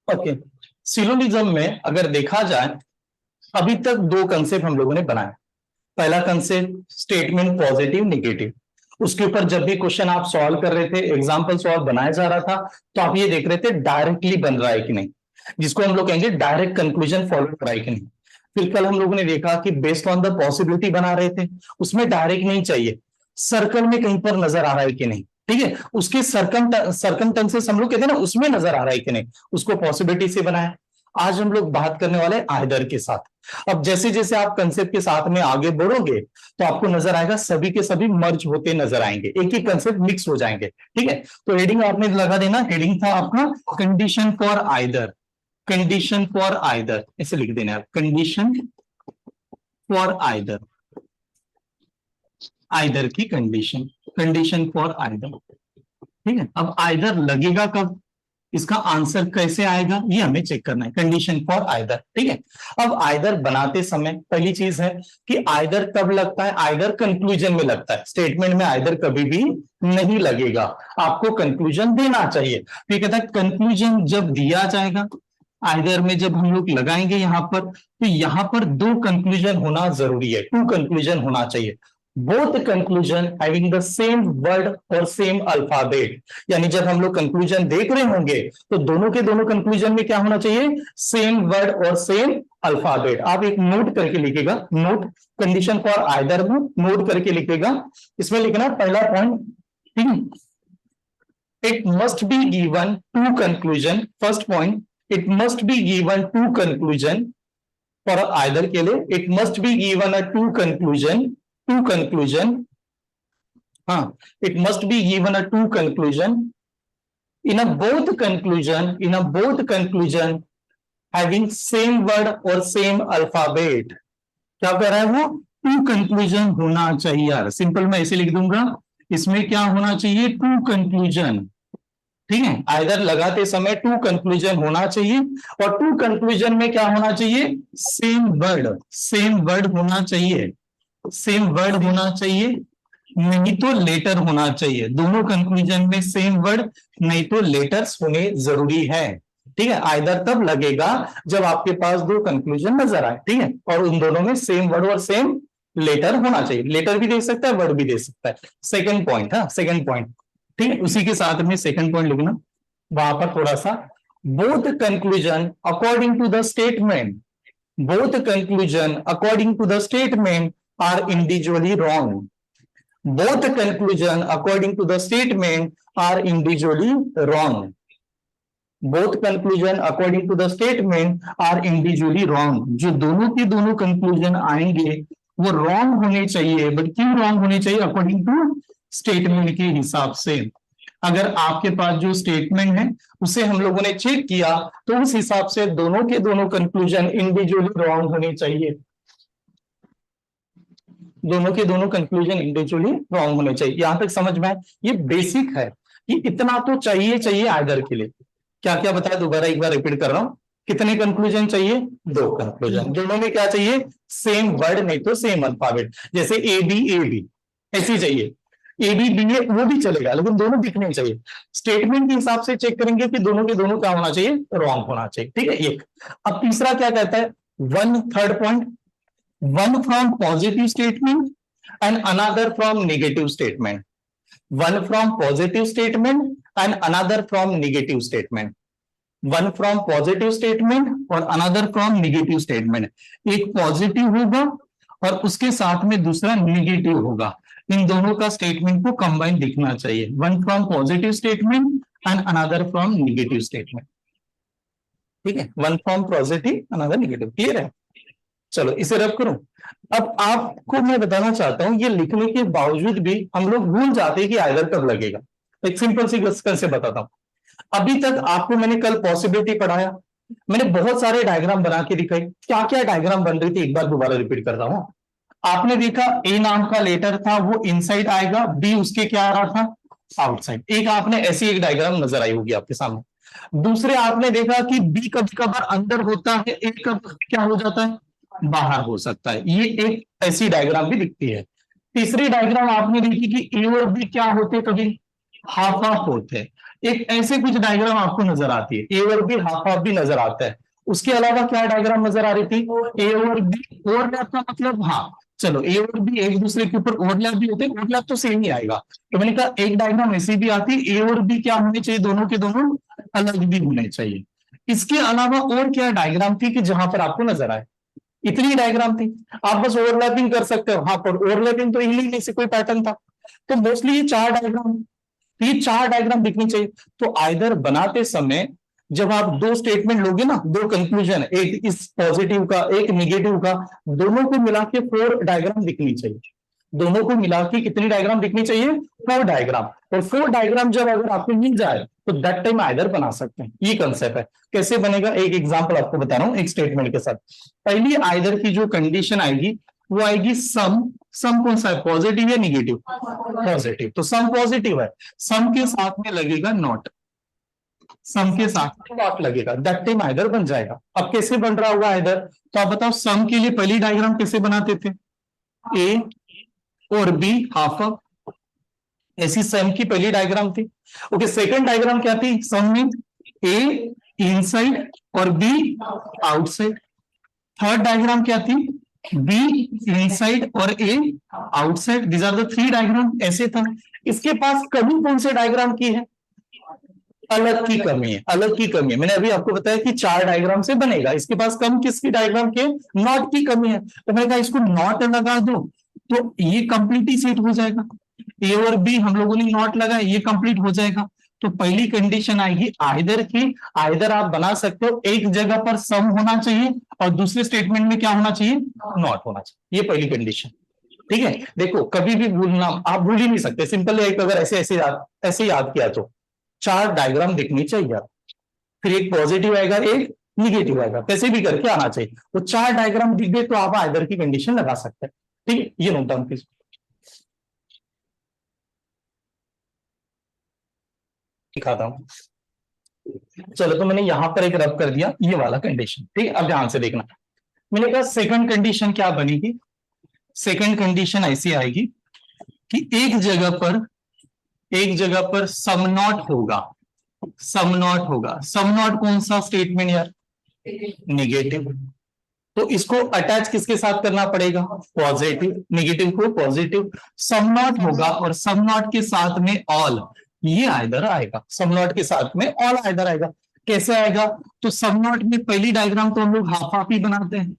Okay, syllogism में अगर देखा जाए, अभी तक दो कंसेप्ट हम लोगों ने बनाए। पहला कंसेप्ट स्टेटमेंट पॉजिटिव नेगेटिव, उसके ऊपर जब भी क्वेश्चन आप सॉल्व कर रहे थे, एग्जांपल सॉल्व बनाया जा रहा था, तो आप ये देख रहे थे डायरेक्टली बन रहा है कि नहीं, जिसको हम लोग कहेंगे डायरेक्ट कंक्लूजन फॉलो कर रहा है कि नहीं। फिर कल हम लोगों ने देखा कि बेस्ड ऑन द पॉसिबिलिटी बना रहे थे, उसमें डायरेक्ट नहीं चाहिए, सर्कल में कहीं पर नजर आ रहा है कि नहीं, ठीक है, उसके सर्कमटेंसेस हम लोग कहते हैं ना, उसमें नजर आ रहा है कि नहीं, उसको पॉसिबिलिटी से बनाया। आज हम लोग बात करने वाले आइदर के साथ। अब जैसे जैसे आप कंसेप्ट के साथ में आगे बढ़ोगे, तो आपको नजर आएगा सभी के सभी मर्ज होते नजर आएंगे, एक ही कंसेप्ट मिक्स हो जाएंगे, ठीक है। तो हेडिंग आपने लगा देना, हेडिंग था आपका condition for either, condition for either ऐसे लिख देना, कंडीशन फॉर आइदर, आइदर की कंडीशन, कंडीशन फॉर आइदर, ठीक है। अब आइदर लगेगा कब, इसका आंसर कैसे आएगा, ये हमें चेक करना है, कंडीशन फॉर आइदर, ठीक है। अब आइदर बनाते समय पहली चीज है कि आइदर कब लगता है, आइदर कंक्लूजन में लगता है, स्टेटमेंट में आइदर कभी भी नहीं लगेगा, आपको कंक्लूजन देना चाहिए। तो ये कहता है कंक्लूजन जब दिया जाएगा, आइदर में जब हम लोग लगाएंगे यहां पर, तो यहां पर दो कंक्लूजन होना जरूरी है, टू कंक्लूजन होना चाहिए, both conclusion having the same word और सेम अल्फाबेट। यानी जब हम लोग कंक्लूजन देख रहे होंगे, तो दोनों के दोनों कंक्लूजन में क्या होना चाहिए, सेम वर्ड और सेम अल्फाबेट। आप एक नोट करके लिखिएगा, नोट कंडीशन फॉर आइदर में नोट करके लिखिएगा, इसमें लिखना पहला पॉइंट, ठीक है, it must be given two conclusion, first point, it must be given two conclusion for either के लिए, it must be given a two conclusion, two conclusion, हाँ, it must be given a two conclusion, in a both conclusion, in a both conclusion having same word or same alphabet। क्या कह रहा है वो, to conclusion होना चाहिए यार, simple मैं ऐसे लिख दूंगा, इसमें क्या होना चाहिए, टू कंक्लूजन, ठीक है। आइदर लगाते समय टू कंक्लूजन होना चाहिए, और टू कंक्लूजन में क्या होना चाहिए, सेम वर्ड, सेम वर्ड होना चाहिए, सेम वर्ड होना चाहिए, नहीं तो लेटर होना चाहिए, दोनों कंक्लूजन में सेम वर्ड नहीं तो लेटर्स होने जरूरी है, ठीक है। आइदर तब लगेगा जब आपके पास दो कंक्लूजन नजर आए, ठीक है, और उन दोनों में सेम वर्ड और सेम लेटर होना चाहिए, लेटर भी दे सकता है, वर्ड भी दे सकता है। सेकंड पॉइंट, हाँ सेकंड पॉइंट, ठीक है, उसी के साथ में सेकंड पॉइंट लिखना, वहां पर थोड़ा सा, both conclusion according to the statement, both conclusion according to the statement are individually wrong, both conclusion according to the statement are individually wrong, both conclusion according to the statement are individually wrong। जो दोनों के दोनों conclusion आएंगे वो wrong होने चाहिए, but क्यों wrong होने चाहिए, अकॉर्डिंग टू स्टेटमेंट के हिसाब से। अगर आपके पास जो स्टेटमेंट है उसे हम लोगों ने चेक किया, तो उस हिसाब से दोनों के दोनों कंक्लूजन इंडिविजुअली रॉन्ग होने चाहिए, दोनों के दोनों कंक्लूजन इंडिविजुअली रॉन्ग होने चाहिए। यहां तक समझ में आए, ये बेसिक है कि इतना तो चाहिए चाहिए आइदर के लिए। क्या क्या बताया, दोबारा एक बार रिपीट कर रहा हूं, कितने कंक्लूजन चाहिए, दो कंक्लूजन, दोनों में क्या चाहिए, सेम वर्ड नहीं तो सेम अल्फाबेट, जैसे ए बी ऐसी चाहिए, ए बी बी ए वो भी चलेगा, लेकिन दोनों दिखने चाहिए। स्टेटमेंट के हिसाब से चेक करेंगे कि दोनों के दोनों क्या होना चाहिए, रॉन्ग होना चाहिए, ठीक है, एक। अब तीसरा क्या कहता है, one third point, one from positive statement and another from negative statement, one from positive statement and another from negative statement, one from positive statement और another from negative statement। एक पॉजिटिव होगा और उसके साथ में दूसरा नेगेटिव होगा, इन दोनों का स्टेटमेंट को कंबाइन दिखना चाहिए, one from positive statement and another from negative statement, ठीक है, one from positive another negative, clear है। चलो इसे रब करूं। अब आपको मैं बताना चाहता हूं, ये लिखने के बावजूद भी हम लोग भूल जाते हैं कि आइदर कब लगेगा। एक सिंपल सी से बताता हूं, अभी तक आपको मैंने कल पॉसिबिलिटी पढ़ाया, मैंने बहुत सारे डायग्राम बना के दिखाई, क्या क्या डायग्राम बन रही थी एक बार दोबारा रिपीट करता हूं। आपने देखा ए नाम का लेटर था वो इनसाइड आएगा, बी उसके क्या आ रहा था, आउटसाइड। एक आपने ऐसी एक डायग्राम नजर आई होगी आपके सामने। दूसरे आपने देखा कि बी कभी कभार अंदर होता है, ए कब क्या हो जाता है, बाहर हो सकता है, ये एक ऐसी डायग्राम भी दिखती है। तीसरी डायग्राम आपने देखी कि ए और बी क्या होते, कभी हाफ हाफ होते हैं। एक ऐसे कुछ डायग्राम आपको नजर आती है, ए और बी हाफ हाफ भी नजर आता है। उसके अलावा क्या डायग्राम नजर आ रही थी? ए और बी ओवरलैप का मतलब, हाँ चलो ए और बी एक दूसरे के ऊपर ओवरलैप भी होते हैं, ओवरलैप तो सेम ही आएगा। तो मैंने कहा एक डायग्राम ऐसी भी आती है, ए और बी क्या होने चाहिए, दोनों के दोनों अलग भी होने चाहिए। इसके अलावा और क्या डायग्राम थी कि जहां पर आपको नजर आए? इतनी डायग्राम थी। आप बस ओवरलैपिंग कर सकते हो, हाँ पर ओवरलैपिंग तो इन्हीं में से कोई पैटर्न था। तो मोस्टली ये चार डायग्राम, ये चार डायग्राम दिखनी चाहिए। तो आइदर बनाते समय जब आप दो स्टेटमेंट लोगे ना, दो कंक्लूजन, एक इस पॉजिटिव का एक निगेटिव का, दोनों को मिला के 4 डायग्राम दिखनी चाहिए। दोनों को मिला के कितनी डायग्राम दिखनी चाहिए? 4 डायग्राम। और 4 डायग्राम जब अगर आपको मिल जाए तो दैट टाइम आइदर बना सकते हैं। ये कंसेप्ट है। कैसे बनेगा, एक एग्जांपल आपको बता रहा हूं एक स्टेटमेंट के साथ। पहली आइदर की जो कंडीशन आएगी वो आएगी सम। सम कौन सा है, पॉजिटिव या निगेटिव? पॉजिटिव, तो सम पॉजिटिव है, सम के साथ में लगेगा नॉट, सम के साथ में नॉट लगेगा, दैट टाइम आइदर बन जाएगा। अब कैसे बन रहा होगा आइदर? तो आप बताओ सम के लिए पहली डायग्राम कैसे बनाते थे? ए और बी हाफ हाफ, ऐसी सम की पहली डायग्राम थी। ओके, सेकंड डायग्राम क्या थी सम में? ए इनसाइड और बी आउटसाइड। थर्ड डायग्राम क्या थी? बी इनसाइड और A outside. These are the 3 diagram, ऐसे था। इसके पास कमी कौन से डायग्राम की है? अलग की कमी है, अलग की कमी है। मैंने अभी आपको बताया कि 4 डायग्राम से बनेगा, इसके पास कम किसकी डायग्राम के? नॉट की कमी है। तो मैंने कहा इसको नॉट लगा दो तो ये कंप्लीट ही सेट हो जाएगा। ए और बी हम लोगों ने नॉट लगाया, ये कंप्लीट हो जाएगा। तो पहली कंडीशन आएगी आइदर की। आइदर आप बना सकते हो, एक जगह पर सम होना चाहिए और दूसरे स्टेटमेंट में क्या होना चाहिए? नॉट होना चाहिए। ये पहली कंडीशन। ठीक है, देखो कभी भी भूलना, आप भूल ही नहीं सकते। सिंपल एक अगर ऐसे याद किया तो 4 डायग्राम दिखनी चाहिए। फिर एक पॉजिटिव आएगा एक निगेटिव आएगा, कैसे भी करके आना चाहिए। वो 4 डायग्राम दिख गए तो आप आइदर की कंडीशन लगा सकते हैं। ठीक है, ये नोट डाउन कीजिए। दिखाता हूं। चलो, तो मैंने यहां पर एक रब कर दिया, ये वाला कंडीशन। ठीक है, अब ध्यान से देखना। मैंने कहा सेकंड कंडीशन क्या बनेगी? सेकंड कंडीशन ऐसी आएगी कि एक जगह पर सम नॉट होगा। सम नॉट होगा, सम नॉट कौन सा स्टेटमेंट यार? निगेटिव। तो इसको अटैच किसके साथ करना पड़ेगा? पॉजिटिव। निगेटिव को पॉजिटिव, सम नॉट होगा और सम नॉट के साथ में ऑल, ये आइदर आएगा। सम नॉट के साथ में ऑल आइदर आएगा। कैसे आएगा? तो सम नॉट में पहली डायग्राम तो हम लोग हाफ हाफ ही बनाते हैं।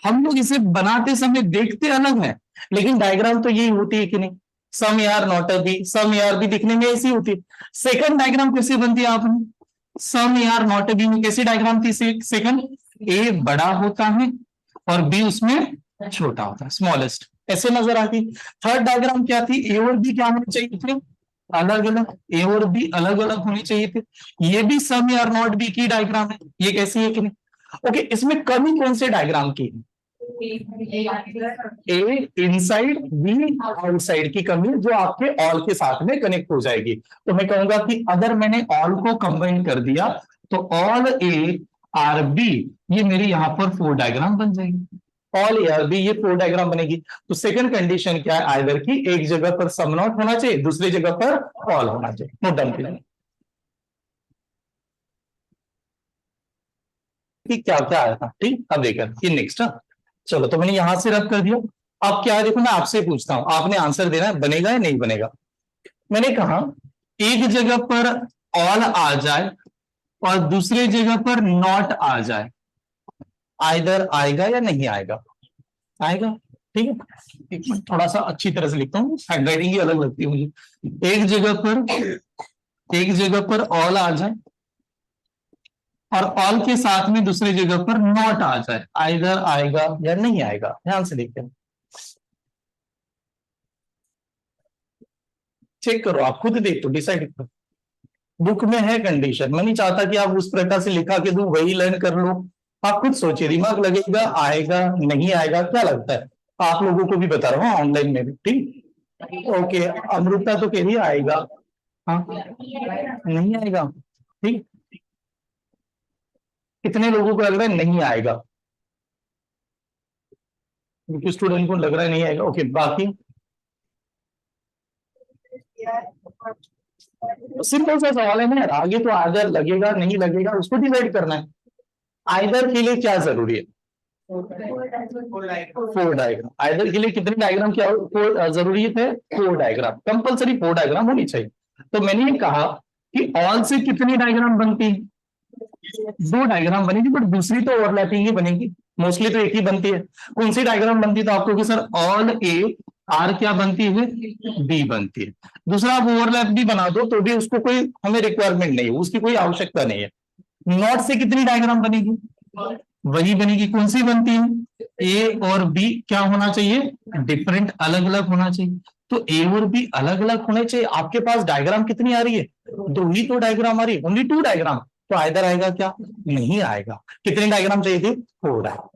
हम लोग इसे बनाते समय देखते अलग है, लेकिन डायग्राम तो यही होती है कि नहीं? सम यार नॉट बी, सम यार भी दिखने में ऐसी होती है। सेकंड डायग्राम कैसे बनती है आपने? सम यार नॉट बी में कैसी डायग्राम थी? सेकंड, ए बड़ा होता है और बी उसमें छोटा होता है, स्मॉलेस्ट, ऐसे नजर आती। थर्ड डायग्राम क्या थी? ए और बी क्या होने चाहिए थे? अलग अलग। ए और बी अलग अलग होने चाहिए थे। ये भी सम यार नॉट बी की डायग्राम है, ये कैसी है कि नहीं? ओके, इसमें कमी कौन से डायग्राम की है? ए इनसाइड बी आउटसाइड की कमी, जो आपके ऑल के साथ में कनेक्ट हो जाएगी। तो मैं कहूंगा कि अगर मैंने ऑल को कंबाइन कर दिया तो ऑल ए आर बी, ये मेरी यहां पर 4 डायग्राम बन जाएगी। ऑल ए आर बी, ये 4 डायग्राम बनेगी। तो सेकंड कंडीशन क्या है आइदर की? एक जगह पर सम नॉट होना चाहिए, दूसरी जगह पर ऑल होना चाहिए। नोट डाउन कीजिए कि क्या क्या आया था। ठीक, अब देखकर ये नेक्स्ट। चलो, तो मैंने यहां से रब कर दिया। अब क्या है देखो, मैं आपसे पूछता हूं, आपने आंसर देना है, बनेगा या नहीं बनेगा। मैंने कहा एक जगह पर ऑल आ जाए और दूसरी जगह पर नॉट आ जाए, आइदर आएगा या नहीं आएगा? आएगा। ठीक है, एक मिनट थोड़ा सा अच्छी तरह से लिखता हूँ, हैंड राइटिंग ही अलग लगती है मुझे। एक जगह पर ऑल आ जाए और ऑल के साथ में दूसरी जगह पर नॉट आ जाए, आइदर आएगा या नहीं आएगा। ध्यान से देखते हैं, चेक करो, आप खुद देखो, डिसाइड करो। बुक में है कंडीशन, मैं नहीं चाहता कि आप उस प्रकार से लिखा के दूं वही लर्न कर लो। आप खुद सोचिए, दिमाग लगेगा, आएगा नहीं आएगा, क्या लगता है? आप लोगों को भी बता रहा हूँ ऑनलाइन में भी। ठीक, ओके, अमृता तो कह रही है आएगा। हाँ, नहीं आएगा। ठीक, कितने लोगों को लग रहा है नहीं आएगा? क्योंकि स्टूडेंट को लग रहा है नहीं आएगा। ओके, बाकी सिंपल सा सवाल है ना, आगे तो आइदर लगेगा नहीं लगेगा उसको डिसाइड करना है। आइदर के लिए क्या जरूरी है? Four diagram. आइदर के लिए कितने डायग्राम क्या जरूरी थे? Four diagram, compulsory four diagram होनी चाहिए। तो मैंने ये कहा कि ऑल से कितनी डायग्राम बनती है? दो डायग्राम बनेगी, बट दूसरी तो ओवरलैपिंग ही बनेगी, मोस्टली तो एक ही बनती है। कौन सी डायग्राम बनती है? तो आपको कि सर ऑल ए आर क्या बनती है? बी बनती है। दूसरा आप ओवरलैप भी बना दो तो भी उसको कोई हमें रिक्वायरमेंट नहीं है, उसकी कोई आवश्यकता नहीं है। नॉट से कितनी डायग्राम बनेगी? वही बनेगी। कौन सी बनती है? ए और बी क्या होना चाहिए? डिफरेंट, अलग अलग होना चाहिए। तो ए और बी अलग अलग होने चाहिए। आपके पास डायग्राम कितनी आ रही है? दो ही तो डायग्राम आ रही है, ओनली टू डायग्राम। तो आइदर आएगा क्या? नहीं आएगा। कितने डायग्राम चाहिए थे? Four diagram.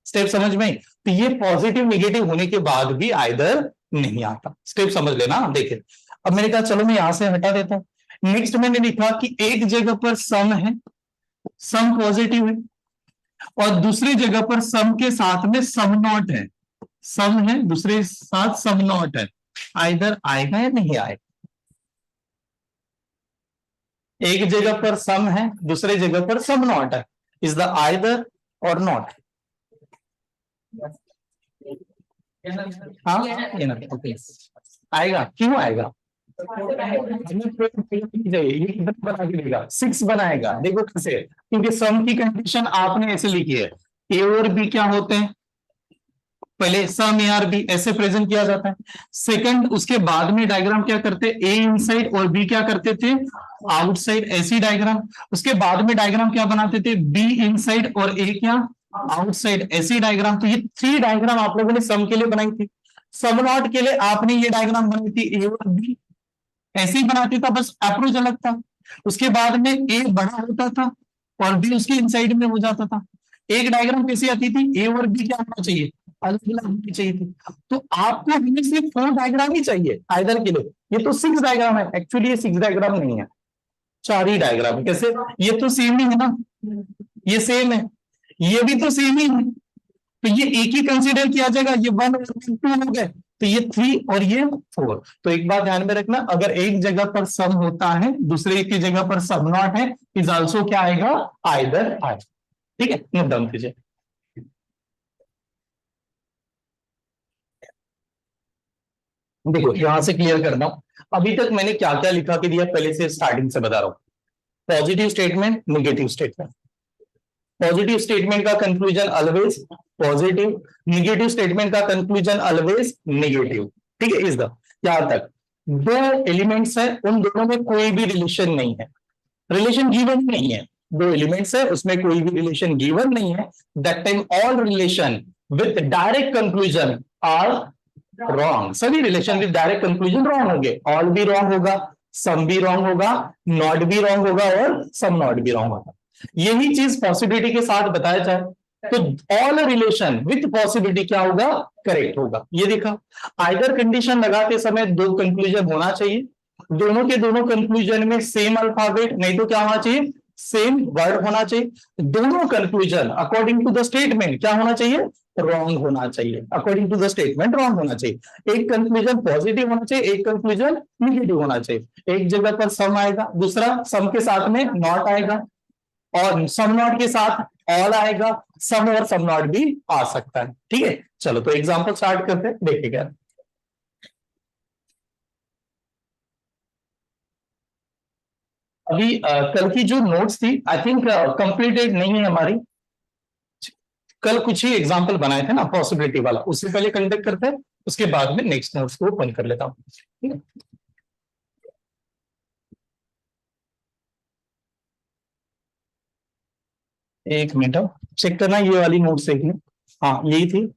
स्टेप समझ में? तो ये पॉजिटिव नेगेटिव होने के बाद भी आइदर नहीं आता। स्टेप समझ लेना। देखिए अब मैंने कहा चलो मैं यहां से हटा देता हूं। नेक्स्ट मैंने लिखा कि एक जगह पर सम है, सम पॉजिटिव है, और दूसरी जगह पर सम के साथ में सम नॉट है। सम है, दूसरे साथ सम नॉट है। आइदर आएगा या नहीं आएगा? एक जगह पर सम है, दूसरे जगह पर सम नॉट है। इज द आइदर और नॉट? हाँ, ओके। आएगा। क्यों आएगा? ये कितना बना के देगा? सिक्स बनाएगा। देखो कैसे, क्योंकि सम की कंडीशन आपने ऐसे लिखी है, ए और बी क्या होते हैं? पहले सम ए आर बी ऐसे प्रेजेंट किया जाता है। सेकंड, उसके बाद में डायग्राम क्या करते? ए इनसाइड और बी क्या करते थे? आउटसाइड। ऐसी डायग्राम। उसके बाद में डायग्राम क्या बनाते थे? बी इनसाइड और ए क्या? आउटसाइड। ऐसी डायग्राम। तो ये थ्री डायग्राम आप लोगों ने सम के लिए बनाई थी। सम नॉट के लिए आपने ये डायग्राम बनाई थी, ए और बी ऐसे ही बनाते था, बस अप्रोच अलग था। उसके बाद में ए बड़ा होता था और बी उसके इनसाइड में हो जाता था। एक डायग्राम कैसी आती थी? ए और बी क्या होना चाहिए? अलग अलग होनी चाहिए थी। तो आपको हमें सिर्फ फोर डायग्राम ही चाहिए आइदर के लिए। ये तो सिक्स डायग्राम है, एक्चुअली ये सिक्स डायग्राम नहीं है, चार ही डायग्राम है। कैसे? ये तो सेम ही है ना, ये सेम है, ये भी तो सेम ही है। तो ये एक ही कंसीडर किया जाएगा। ये वन और टू हो गए, तो ये थ्री और ये फोर। तो एक बात ध्यान में रखना, अगर एक जगह पर सम होता है, दूसरे की जगह पर सम नॉट है, इज आल्सो क्या आएगा? आइदर आएगा। ठीक है, नोट डाउन कीजिए। देखो यहां से क्लियर करना हूं, अभी तक मैंने क्या क्या लिखा के दिया, पहले से स्टार्टिंग से बता रहा हूं। Positive statement, negative statement. Positive statement का conclusion always positive, negative statement का कंक्लूजन ऑलवेज नेगेटिव। ठीक है, इज द यहां तक दो एलिमेंट्स है, उन दोनों में कोई भी रिलेशन नहीं है, रिलेशन गिवन नहीं है। दो एलिमेंट्स है, उसमें कोई भी रिलेशन गिवन नहीं है। That time all relation with direct conclusion are wrong. सभी relation with direct conclusion wrong होंगे। ऑल भी रॉन्ग होगा, सम भी रॉन्ग होगा, नॉट भी रॉन्ग होगा और सम नॉट भी रॉन्ग होगा। यही चीज पॉसिबिलिटी के साथ बताया जाए तो ऑल रिलेशन विथ पॉसिबिलिटी क्या होगा? करेक्ट होगा। ये देखा, आइदर कंडीशन लगाते समय दो कंक्लूजन होना चाहिए, दोनों के दोनों कंक्लूजन में सेम अल्फाबेट, नहीं तो क्या होना चाहिए? सेम वर्ड होना चाहिए। दोनों conclusion according to the statement क्या होना चाहिए? रॉन्ग होना चाहिए। According to the statement wrong होना चाहिए। एक कंक्लूजन पॉजिटिव होना चाहिए, एक कंक्लूजन निगेटिव होना चाहिए। एक जगह पर सम आएगा, दूसरा सम के साथ में नॉट आएगा, और सम नॉट के साथ ऑल आएगा। सम और सम नॉट भी आ सकता है। ठीक है, चलो तो एग्जांपल स्टार्ट करते हैं, देखिएगा। अभी कल की जो नोट्स थी आई थिंक कंप्लीटेड नहीं है हमारी। कल कुछ ही एग्जांपल बनाए थे ना पॉसिबिलिटी वाला, उससे पहले कंडक्ट करते हैं, उसके बाद में नेक्स्ट नोट्स को ओपन कर लेता हूँ। ठीक है, एक मिनट चेक करना, ये वाली नोट्स देखनी। हाँ यही थी,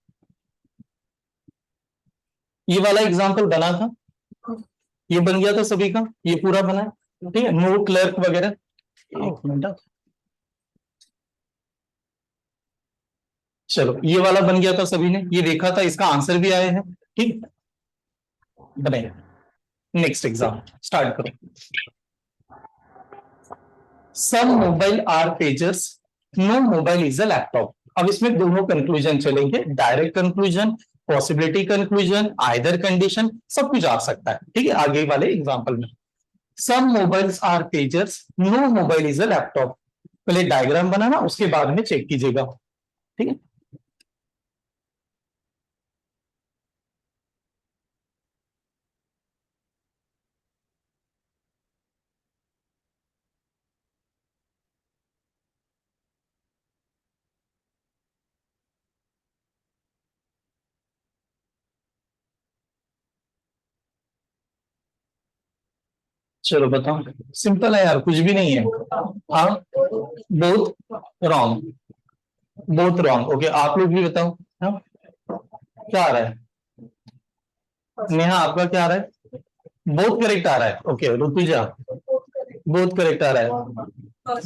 ये वाला एग्जाम्पल बना था, ये बन गया था सभी का, ये पूरा बना है। ठीक है, नो क्लर्क वगैरह। एक मिनट, चलो ये वाला बन गया था, सभी ने ये देखा था, इसका आंसर भी आए हैं। ठीक, बनाइए। नेक्स्ट एग्जाम स्टार्ट करो। Some mobile are pagers, no mobile is a laptop. अब इसमें दोनों कंक्लूजन चलेंगे, direct conclusion, possibility conclusion, either condition, सब कुछ आ सकता है। ठीक है, आगे वाले एग्जांपल में some mobiles are pagers, no mobile is a laptop. पहले डायग्राम बनाना, उसके बाद में चेक कीजिएगा। ठीक है। चलो बताओ, सिंपल है यार, कुछ भी नहीं है। हाँ, both wrong, both wrong. Okay, आप लोग भी बताओ। हाँ, क्या आ रहा है? नेहा आपका क्या आ रहा है? बोथ करेक्ट आ रहा है। ओके रुतुजा, बोथ करेक्ट आ रहा है।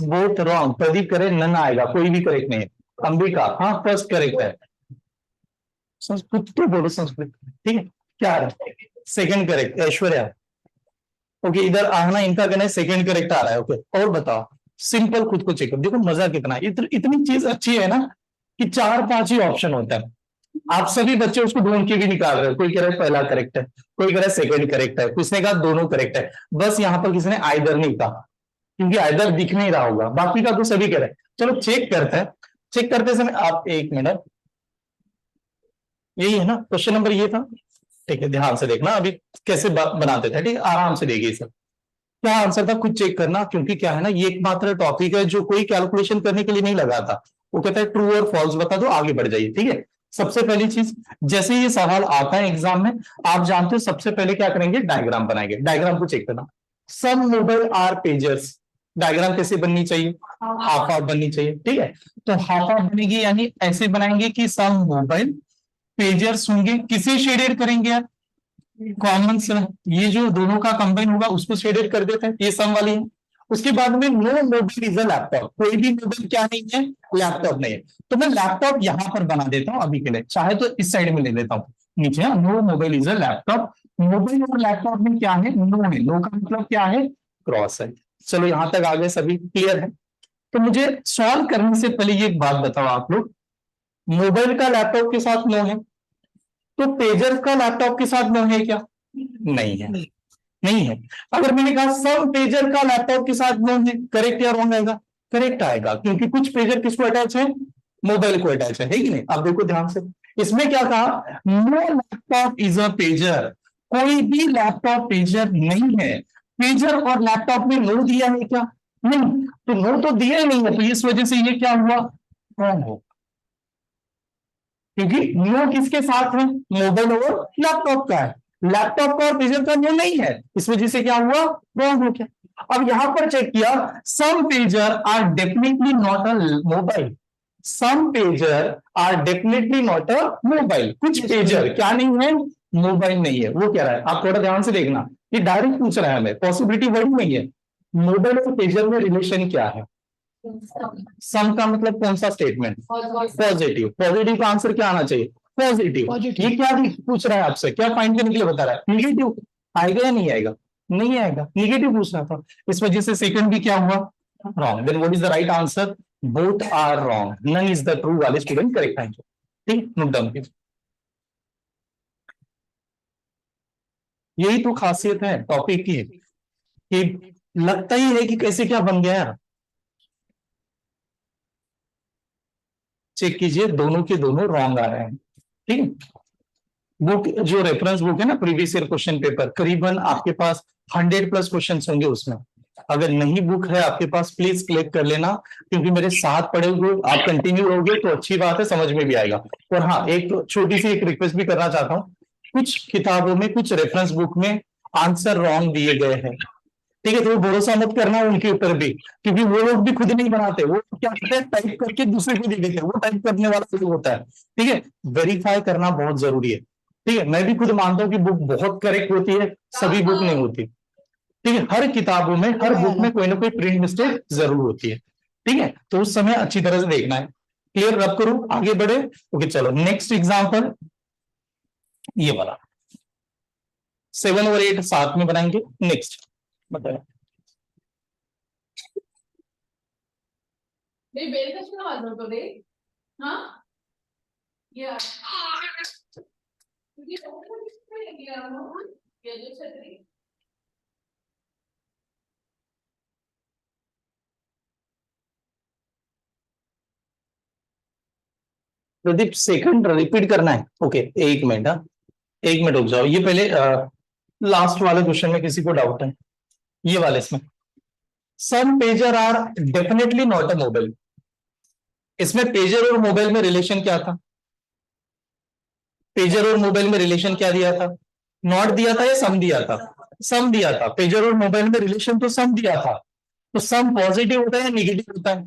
बोथ रॉन्ग, प्रदीप करे नन आएगा, कोई भी करेक्ट नहीं है। अंबिका हाँ फर्स्ट करेक्ट है। संस्कृत तो बोलो, संस्कृत। ठीक है, क्या आ रहा है? Second correct Aishwarya. ओके, इधर आना इनका कहना है सेकंड करेक्ट आ रहा है। ओके, और बताओ। सिंपल, खुद को चेक करो, देखो मजा कितना है। इतनी चीज अच्छी है ना कि चार पांच ही ऑप्शन होता है। आप सभी बच्चे उसको ढूंढ के भी निकाल रहे हो। कोई कह रहा है पहला करेक्ट है, कोई कह रहा है सेकंड करेक्ट है, किसने कहा दोनों करेक्ट है। बस यहाँ पर किसी ने आइदर नहीं कहा, क्योंकि आइदर दिख नहीं रहा होगा, बाकी का तो सभी कह रहे हैं। चलो चेक करते हैं। चेक करते समय आप एक मिनट, यही है ना क्वेश्चन नंबर, ये था। ठीक है, ध्यान से देखना अभी कैसे बनाते थे। ठीक है, आराम से देखिए सर। क्या आंसर था खुद चेक करना, क्योंकि क्या है ना, ये एकमात्र टॉपिक है जो कोई कैलकुलेशन करने के लिए नहीं लगा था। वो कहता है ट्रू और फॉल्स बता दो, आगे बढ़ जाइए। ठीक है, सबसे पहली चीज, जैसे ये सवाल आता है एग्जाम में, आप जानते हो सबसे पहले क्या करेंगे, डायग्राम बनाएंगे। डायग्राम को चेक करना। सम मोबाइल आर पेजर्स, डायग्राम कैसे बननी चाहिए, हाफ हाफ बननी चाहिए। ठीक है, तो हाफ हाफ बनेगी, यानी ऐसे बनाएंगे कि सम मोबाइल पेजर्स होंगे, किसे शेडेड करेंगे यार, कॉमन से। ये जो दोनों का कंबाइन होगा उसको शेडेड कर देते हैं, ये सम वाली है। उसके बाद में no mobile is a laptop, कोई भी मोबाइल क्या नहीं है, लैपटॉप नहीं है। तो मैं लैपटॉप यहां पर बना देता हूं अभी के लिए, चाहे तो इस साइड में ले लेता हूं नीचे। No mobile is a laptop, mobile और लैपटॉप में क्या है, नो है। नो का मतलब क्या है, क्रॉस है। चलो यहां तक आगे सभी क्लियर है। तो मुझे सॉल्व करने से पहले ये एक बात बताओ आप लोग, मोबाइल का लैपटॉप के साथ नो है, तो पेजर का लैपटॉप के साथ नो है क्या? नहीं है, नहीं है। अगर मैंने कहा सब पेजर का लैपटॉप के साथ नो है, करेक्ट या रॉन्ग आएगा? करेक्ट आएगा, क्योंकि कुछ पेजर किसको अटैच है, मोबाइल को अटैच है कि नहीं? अब देखो ध्यान से, इसमें क्या कहा, no laptop is a pager, कोई भी लैपटॉप पेजर नहीं है। पेजर और लैपटॉप में नो दिया है क्या? नहीं, तो नो तो दिया ही नहीं है, तो इस वजह से ये क्या हुआ, रॉन्ग हो। क्योंकि नो किसके साथ है, मोबाइल और लैपटॉप का है, लैपटॉप का और पेजर का नो नहीं है, इस वजह से क्या हुआ, रॉन्ग हो गया। अब यहां पर चेक किया, some pager are definitely not a mobile, some pager are definitely not a mobile, कुछ पेजर क्या नहीं है, मोबाइल नहीं है। वो कह रहा है, आप थोड़ा ध्यान से देखना, ये डायरेक्ट पूछ रहा है हमें, पॉसिबिलिटी वर्ड नहीं है। मोबाइल और पेजर में रिलेशन क्या है, सम का मतलब कौन सा स्टेटमेंट, पॉजिटिव। पॉजिटिव का आंसर क्या आना चाहिए, पॉजिटिव। ये क्या पूछ रहा है आपसे, क्या फाइंड करने के लिए बता रहा है, निगेटिव। आएगा या नहीं आएगा, नहीं आएगा, निगेटिव पूछ रहा था। इस वजह से सेकंड भी क्या हुआ, wrong. Then what is the right answer, both are wrong, none is the true वाले स्टूडेंट करेक्ट आंसर। ठीक, नोट डाउन कीजिए। यही तो खासियत है टॉपिक की, कि लगता ही है कि कैसे क्या बन गया है। चेक कीजिए, दोनों के दोनों रॉन्ग आ रहे हैं। ठीक है, बुक जो रेफरेंस बुक है ना, प्रीवियस ईयर क्वेश्चन पेपर, करीबन आपके पास 100+ क्वेश्चन होंगे उसमें। अगर नहीं बुक है आपके पास, प्लीज क्लिक कर लेना, क्योंकि मेरे साथ पढ़े हुए आप कंटिन्यू रहोगे तो अच्छी बात है, समझ में भी आएगा। और हाँ, एक छोटी सी एक रिक्वेस्ट भी करना चाहता हूँ, कुछ किताबों में, कुछ रेफरेंस बुक में आंसर रॉन्ग दिए गए हैं। ठीक है, तो वो भरोसा मत करना उनके ऊपर भी, क्योंकि वो लोग भी खुद नहीं बनाते, वो क्या करते हैं, टाइप करके दूसरे को दे देते हैं, वो टाइप करने वाला जो होता है। ठीक है, वेरीफाई करना बहुत जरूरी है। ठीक है, मैं भी खुद मानता हूँ कि बुक बहुत करेक्ट होती है, सभी बुक नहीं होती। ठीक है, हर किताबों में, हर बुक में कोई ना कोई प्रिंट मिस्टेक जरूर होती है। ठीक है, तो उस समय अच्छी तरह से देखना है। क्लियर, रब करूं आगे बढ़े। ओके चलो, नेक्स्ट एग्जाम्पल ये वाला, 7 और 8 साथ में बनाएंगे। नेक्स्ट बताए। नहीं बेल का सुना वाला तो दे। हाँ या क्योंकि ये जो छतरी प्रदीप सेकंड रिपीट करना है। ओके एक मिनट, हाँ एक मिनट रुक जाओ। ये पहले लास्ट वाले क्वेश्चन में किसी को डाउट है? ये वाले इसमें some pager are definitely not a mobile. इसमें पेजर और मोबाइल में रिलेशन क्या था? पेजर और मोबाइल में रिलेशन क्या दिया था? नॉट दिया था या सम दिया था? सम दिया था। पेजर और मोबाइल में रिलेशन तो सम दिया था। तो सम पॉजिटिव होता है या निगेटिव होता है?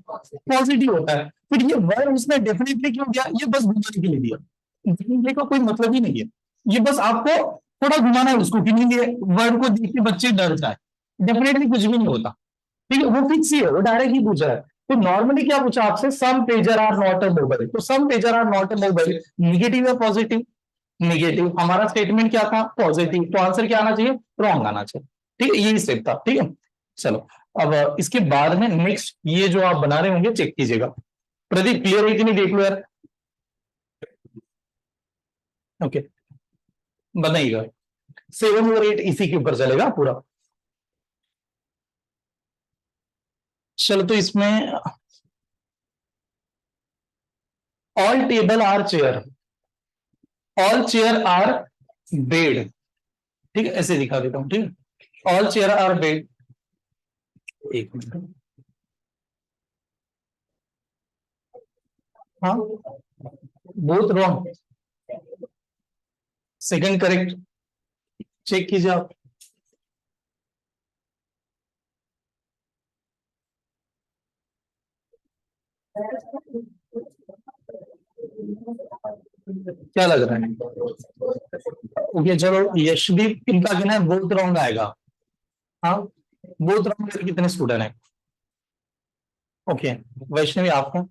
पॉजिटिव होता है। फिर ये वर्ड उसने डेफिनेटली क्यों दिया? ये बस घुमाने के लिए दिया। डेफिनेटली का कोई मतलब ही नहीं है। ये बस आपको थोड़ा घुमाना है उसको कि नहीं, ये वर्ड को देख के बच्चे डर जाए। डेफिनेटली कुछ भी नहीं होता। ठीक है, वो फिक्स ही है, वो डायरेक्ट ही पूछ रहा है। तो नॉर्मली क्या पूछा आपसे? Some pager are not a mobile. तो some pager are not a mobile negative या पॉजिटिव? निगेटिव। हमारा स्टेटमेंट क्या था? पॉजिटिव। तो आंसर क्या आना चाहिए? रॉन्ग आना चाहिए। ठीक है, यही स्टेप था। ठीक है, चलो अब इसके बाद में नेक्स्ट ये जो आप बना रहे होंगे चेक कीजिएगा। प्रदीप क्लियर है कि नहीं देख लो यार। ओके बनाइएगा। 7 और 8 इसी के ऊपर चलेगा पूरा। चलो तो इसमें all table are chair, all chair are bed. ठीक है, ऐसे दिखा देता हूं। ठीक है, ऑल चेयर आर बेड। एक मिनट, हाँ both wrong. Second correct, check कीजिए आप। क्या लग रहा है? ओके चलो यशदीप, इनका कहना है बोथ रॉन्ग आएगा। हाँ बोथ रॉन्ग कितने स्टूडेंट है? ओके वैष्णवी आपका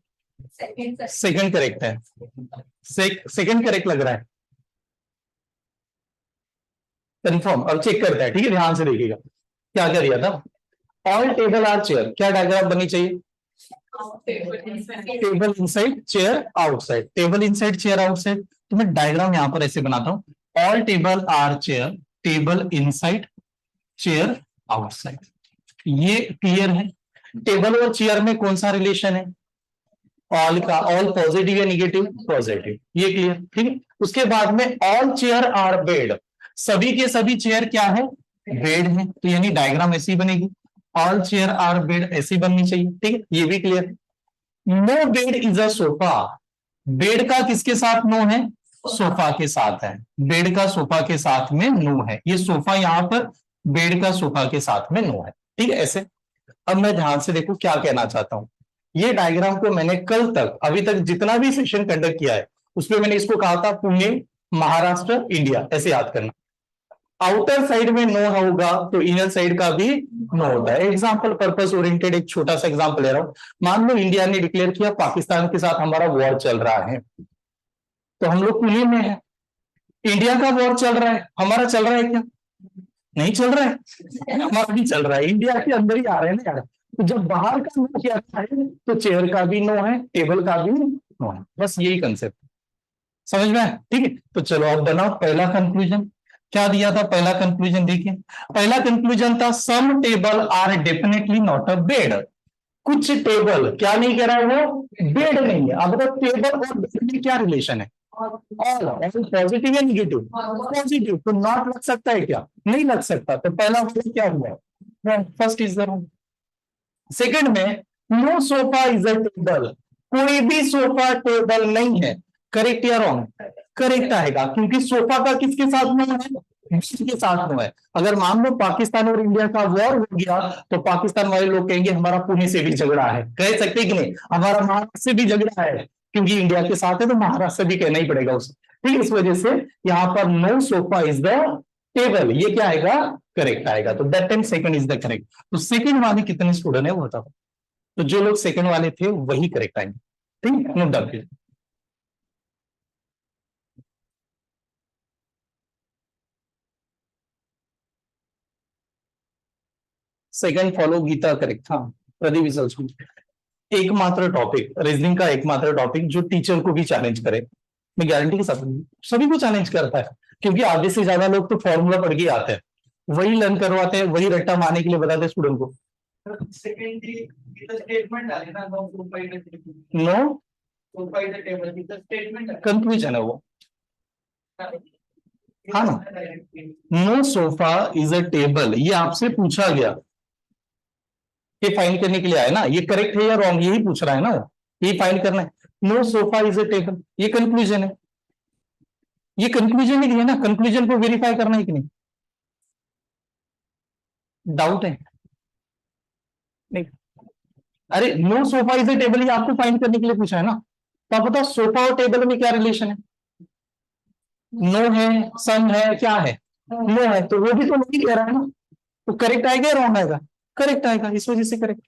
सेकंड करेक्ट है। सेकंड करेक्ट लग रहा है, कंफर्म। अब चेक करते हैं। ठीक है, ध्यान से देखिएगा क्या क्या दिया था। ऑल टेबल आर चेयर, क्या डायग्राम बननी चाहिए? Table inside chair outside, table inside chair outside. तो मैं डायग्राम यहां पर ऐसे बनाता हूं, all table are chair, table inside chair outside. ये क्लियर है? टेबल और चेयर में कौन सा रिलेशन है? ऑल का। ऑल पॉजिटिव या निगेटिव? पॉजिटिव। ये क्लियर? ठीक है, उसके बाद में ऑल चेयर आर बेड, सभी के सभी चेयर क्या है? बेड है। तो यानी डायग्राम ऐसी बनेगी, ऑल चेयर आर बेड ऐसी बननी चाहिए। ठीक है, ये भी clear. No bed is a sofa, bed का किसके साथ नो है? सोफा के साथ है। बेड का सोफा के साथ में नो है। ये सोफा यहां पर बेड का सोफा के साथ में नो है। ठीक है, ऐसे। अब मैं ध्यान से देखो क्या कहना चाहता हूं। ये डायग्राम को मैंने कल तक, अभी तक जितना भी सेशन कंडक्ट किया है उसमें मैंने इसको कहा था पुणे, महाराष्ट्र, इंडिया, ऐसे याद करना। आउटर साइड में नो होगा तो इनर साइड का भी नो होता है। एग्जाम्पल पर्पस ओरिएंटेड एक छोटा सा एग्जाम्पल ले रहा हूं। मान लो इंडिया ने डिक्लेयर किया पाकिस्तान के साथ हमारा वॉर चल रहा है, तो हम लोग पुणे में है। इंडिया का वॉर चल रहा है, हमारा चल रहा है क्या? नहीं चल रहा है, हमारा भी चल रहा है। इंडिया के अंदर ही आ रहे हैं ना यार। तो जब बाहर का नो किया है तो चेयर का भी नो है, टेबल का भी नो है। बस यही कंसेप्ट समझ में आया? ठीक है, तो चलो अब बनाओ पहला कंक्लूजन। क्या दिया था पहला कंक्लूजन? देखिए पहला कंक्लूजन था some table are definitely not a bed. कुछ टेबल क्या नहीं कह रहा है? वो बेड नहीं है। अब तो टेबल और बेड में क्या रिलेशन है? ऑल। पॉजिटिव या निगेटिव? पॉजिटिव। तो नॉट लग सकता है क्या? नहीं लग सकता। तो पहला वर्ड क्या हुआ? First is the wrong. Second में no sofa is a table, कोई भी सोफा टेबल नहीं है। करेक्ट या रॉन्ग? करेक्ट आएगा, क्योंकि सोफा का किसके साथ में है? के साथ में है। अगर मान लो पाकिस्तान और इंडिया का वॉर हो गया तो पाकिस्तान वाले लोग कहेंगे हमारा पुणे से भी झगड़ा है, कह सकते कि नहीं? हमारा महाराष्ट्र से भी झगड़ा है, क्योंकि इंडिया के साथ है तो महाराष्ट्र से भी कहना ही पड़ेगा उसे। ठीक है, इस वजह से यहां पर no sofa is the table, ये क्या आएगा? करेक्ट आएगा। तो that time second is the correct. तो सेकंड वाले कितने स्टूडेंट है वो बताओ। तो जो लोग सेकंड वाले थे वही करेक्ट आएंगे। ठीक है, note down. Second follow Geeta correct था। प्रदीप इज ऑल्सो एकमात्र टॉपिक रीजनिंग का, एकमात्र टॉपिक जो टीचर को भी चैलेंज करे। मैं गारंटी के साथ सभी को चैलेंज करता है, क्योंकि आधे से ज्यादा लोग तो फॉर्मूला पढ़ के आते हैं, वही लर्न करवाते हैं, वही रट्टा मारने के लिए बताते हैं स्टूडेंट को। नो कंक्लूजन है वो, हाँ ना। No sofa is a table, ये आपसे पूछा गया, ये फाइंड करने के लिए आया ना, ये करेक्ट है या रॉन्ग यही पूछ रहा है ना, ये फाइंड करना है। No sofa is a table, ये कंक्लूजन है, ये कंक्लूजन ही दिया ना, कंक्लूजन को वेरीफाई करना है कि नहीं, डाउट है नहीं। अरे no sofa is a table, ये आपको फाइंड करने के लिए पूछा है ना, तो आप बताओ सोफा और टेबल में क्या रिलेशन है, नो है, सम है, क्या है, नो है, तो वो भी तो नहीं कह रहा है ना, तो करेक्ट आएगा या रॉन्ग आएगा, करेक्ट आएगा, इस वजह से करेक्ट।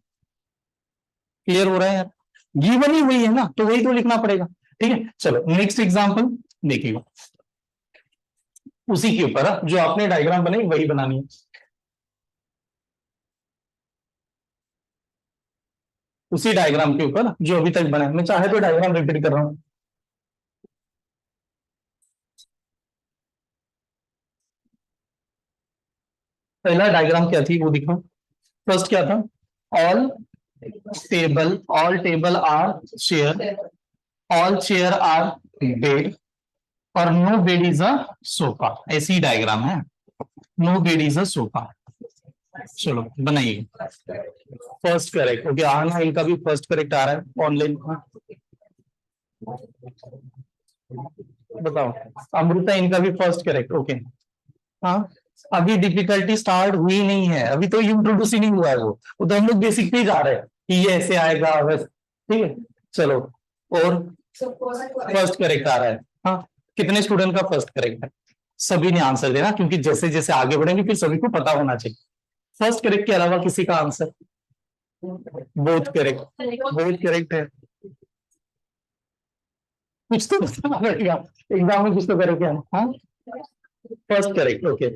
क्लियर हो रहा है यार, गिवन ही हुई है ना, तो वही तो लिखना पड़ेगा। ठीक है, चलो नेक्स्ट एग्जांपल देखिएगा, उसी के ऊपर जो आपने डायग्राम बनाई वही बनानी है, उसी डायग्राम के ऊपर जो अभी तक बना है, मैं चाहे तो डायग्राम रिपीट कर रहा हूं। पहला डायग्राम क्या थी वो दिखो, फर्स्ट क्या था, all table are chair, all chair are bed, और no bed is a sofa, ऐसी डायग्राम है, no bed is a sofa. चलो बनाइए, फर्स्ट करेक्ट ओके, आना इनका भी फर्स्ट करेक्ट आ रहा है ऑनलाइन। बताओ, अमृता इनका भी फर्स्ट करेक्ट ओके। हाँ, अभी डिफिकल्टी स्टार्ट हुई नहीं है, अभी तो इंट्रोड्यूस ही नहीं हुआ है वो तो हम लोग बेसिक पे ही जा रहे हैं कि ये ऐसे आएगा बस। ठीक है, चलो, और फर्स्ट करेक्ट आ रहा है। हाँ, कितने स्टूडेंट का फर्स्ट करेक्ट है, सभी ने आंसर देना, क्योंकि जैसे जैसे आगे बढ़ेंगे फिर सभी को पता होना चाहिए। फर्स्ट करेक्ट के अलावा किसी का answer, both correct, both correct है, कुछ तो बताना पड़ेगा, एग्जाम में कुछ तो करेक्ट है। हाँ, first correct okay,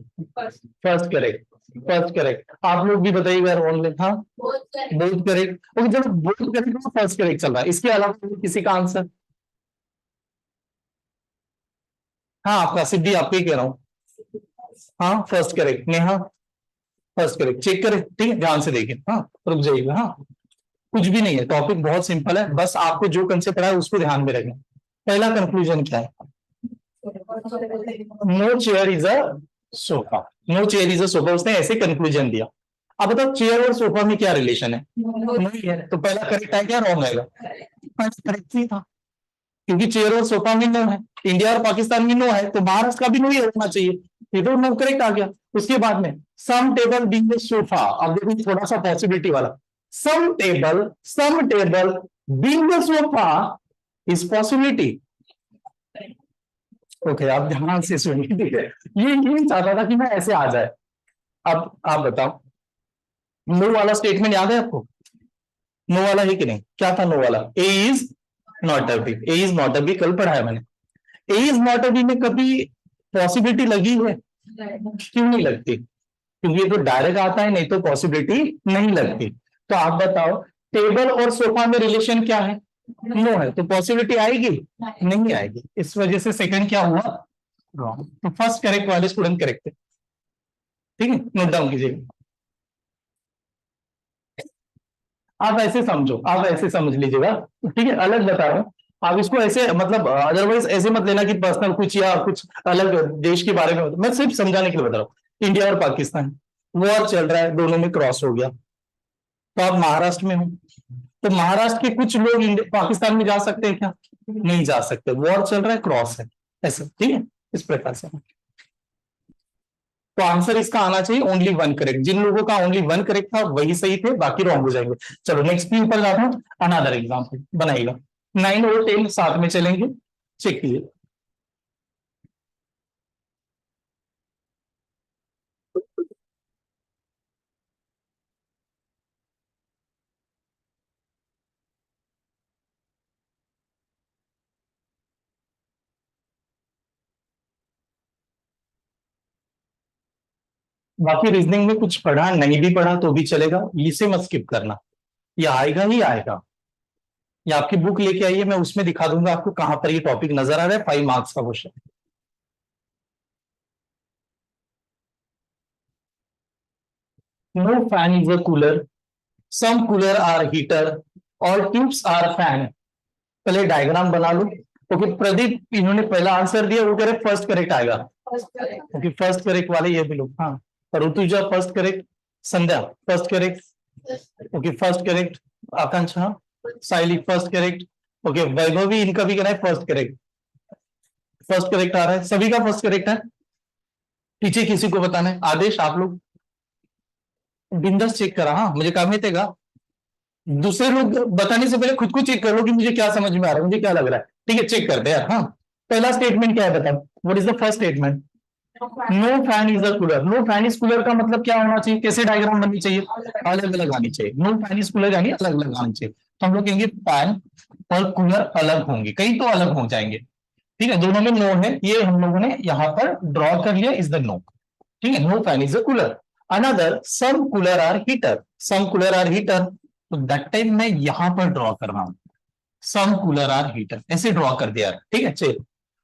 first correct, first correct, आप लोग भी बताइएगा ऑनलाइन। हाँ, बोथ करेक्ट ओके, चलो बोथ करेक्ट, फर्स्ट करेक्ट चल रहा है, इसके अलावा किसी का आंसर। हाँ, आपका सिद्धि, आपको ही कह रहा हूँ। हाँ, first correct, Neha first correct, check करें, ठीक है, ध्यान से देखिए, हाँ रुक जाइएगा। हाँ, कुछ भी नहीं है, टॉपिक बहुत सिंपल है, बस आपको जो कंसेप्ट पढ़ा है उसको ध्यान में रखें। पहला कंक्लूजन क्या है, no chair is a sofa, no chair is a sofa, उसने ऐसे कंक्लूजन दिया। अब बताओ चेयर और सोफा में क्या रिलेशन है, नहीं है, तो पहला करेक्ट है क्या रॉन्ग आएगा, करेक्ट ही था, क्योंकि चेयर और सोफा में नो है, इंडिया और पाकिस्तान में नो है, तो महाराष्ट्र का भी नो ही होना चाहिए, ये तो नो करेक्ट आ गया। उसके बाद में some table being a sofa, अब देखो थोड़ा सा पॉसिबिलिटी वाला, some table being a sofa is possibility. Okay, आप ध्यान से सुनिए, ठीक है, ये चाहता था कि मैं ऐसे आ जाए। अब आप बताओ, नो वाला स्टेटमेंट याद है आपको, नो वाला है कि नहीं, क्या था नो वाला, A is not a B, A is not a B, कल पढ़ा है मैंने। A is not a B में कभी पॉसिबिलिटी लगी है, क्यों नहीं लगती, क्योंकि ये तो डायरेक्ट आता है, नहीं तो पॉसिबिलिटी नहीं लगती। तो आप बताओ, टेबल और सोफा में रिलेशन क्या है, नो है, तो पॉसिबिलिटी आएगी, नहीं आएगी, इस वजह से सेकंड क्या हुआ, रॉन्ग। तो फर्स्ट करेक्ट वाले स्टूडेंट करेक्ट है, ठीक है, नोट डाउन कीजिएगा। आप ऐसे समझो, आप ऐसे समझ लीजिएगा, ठीक है, अलग बता रहा हूँ, आप इसको ऐसे मतलब अदरवाइज ऐसे मत लेना कि पर्सनल कुछ या कुछ अलग देश के बारे में मैं सिर्फ समझाने के लिए बता रहा हूँ। इंडिया और पाकिस्तान वॉर चल रहा है, दोनों में क्रॉस हो गया, तो आप महाराष्ट्र में हो, तो महाराष्ट्र के कुछ लोग पाकिस्तान में जा सकते हैं क्या, नहीं जा सकते, वॉर चल रहा है, क्रॉस है, ऐसे, ठीक है, इस प्रकार से। तो आंसर इसका आना चाहिए ओनली वन करेक्ट, जिन लोगों का ओनली वन करेक्ट था वही सही थे, बाकी रॉन्ग हो जाएंगे। चलो नेक्स्ट के ऊपर जाता हूं, अनदर एग्जाम्पल बनाइएगा, 9 और 10 साथ में चलेंगे, चेक कीजिए। बाकी रीजनिंग में कुछ पढ़ा नहीं भी पढ़ा तो भी चलेगा, इसे मत स्किप करना, ये आएगा ही आएगा। ये आपकी बुक लेके आइए, मैं उसमें दिखा दूंगा आपको कहां पर ये टॉपिक नजर आ रहा है, 5 मार्क्स का question. No fan is a cooler, some cooler are heater, और ट्यूब्स आर फैन, पहले डायग्राम बना लो। ओके प्रदीप इन्होंने पहला आंसर दिया, वो कह रहे फर्स्ट करेक्ट आएगा। ओके फर्स्ट करेक्ट वाले ये भी लोग, हाँ। Rutuja first correct, Sandhya first correct, okay first correct, Akanksha, Saili first correct, okay Vaibhavi इनका भी कहना है फर्स्ट करेक्ट। फर्स्ट करेक्ट आ रहा है, सभी का फर्स्ट करेक्ट है। पीछे किसी को बताना है, आदेश आप लोग बिंदास चेक करा, हाँ मुझे काम है तेगा। दूसरे लोग बताने से पहले खुद को चेक कर लो कि मुझे क्या समझ में आ रहा है, मुझे क्या लग रहा है। ठीक है चेक करते हैं यार, हाँ। पहला स्टेटमेंट क्या है बताओ, what is the first statement? No fan is a cooler. No fan is cooler का मतलब क्या होना चाहिए, कैसे डायग्राम बननी चाहिए, अलग अलग आनी चाहिए। नो फैन इज कूलर यानी अलग अलग आनी चाहिए। तो हम लोग कहेंगे फैन और कूलर अलग होंगे, कहीं तो अलग हो जाएंगे। ठीक है दोनों में नो है, ये हम लोगों ने यहाँ पर ड्रॉ कर लिया, इज द नो। ठीक है no fan is a cooler. Another some cooler are heater, some cooler are heater, तो दैट टाइम मैं यहां पर ड्रॉ कर रहा हूं, सम कूलर आर हीटर ऐसे ड्रॉ कर दिया। ठीक है चलिए,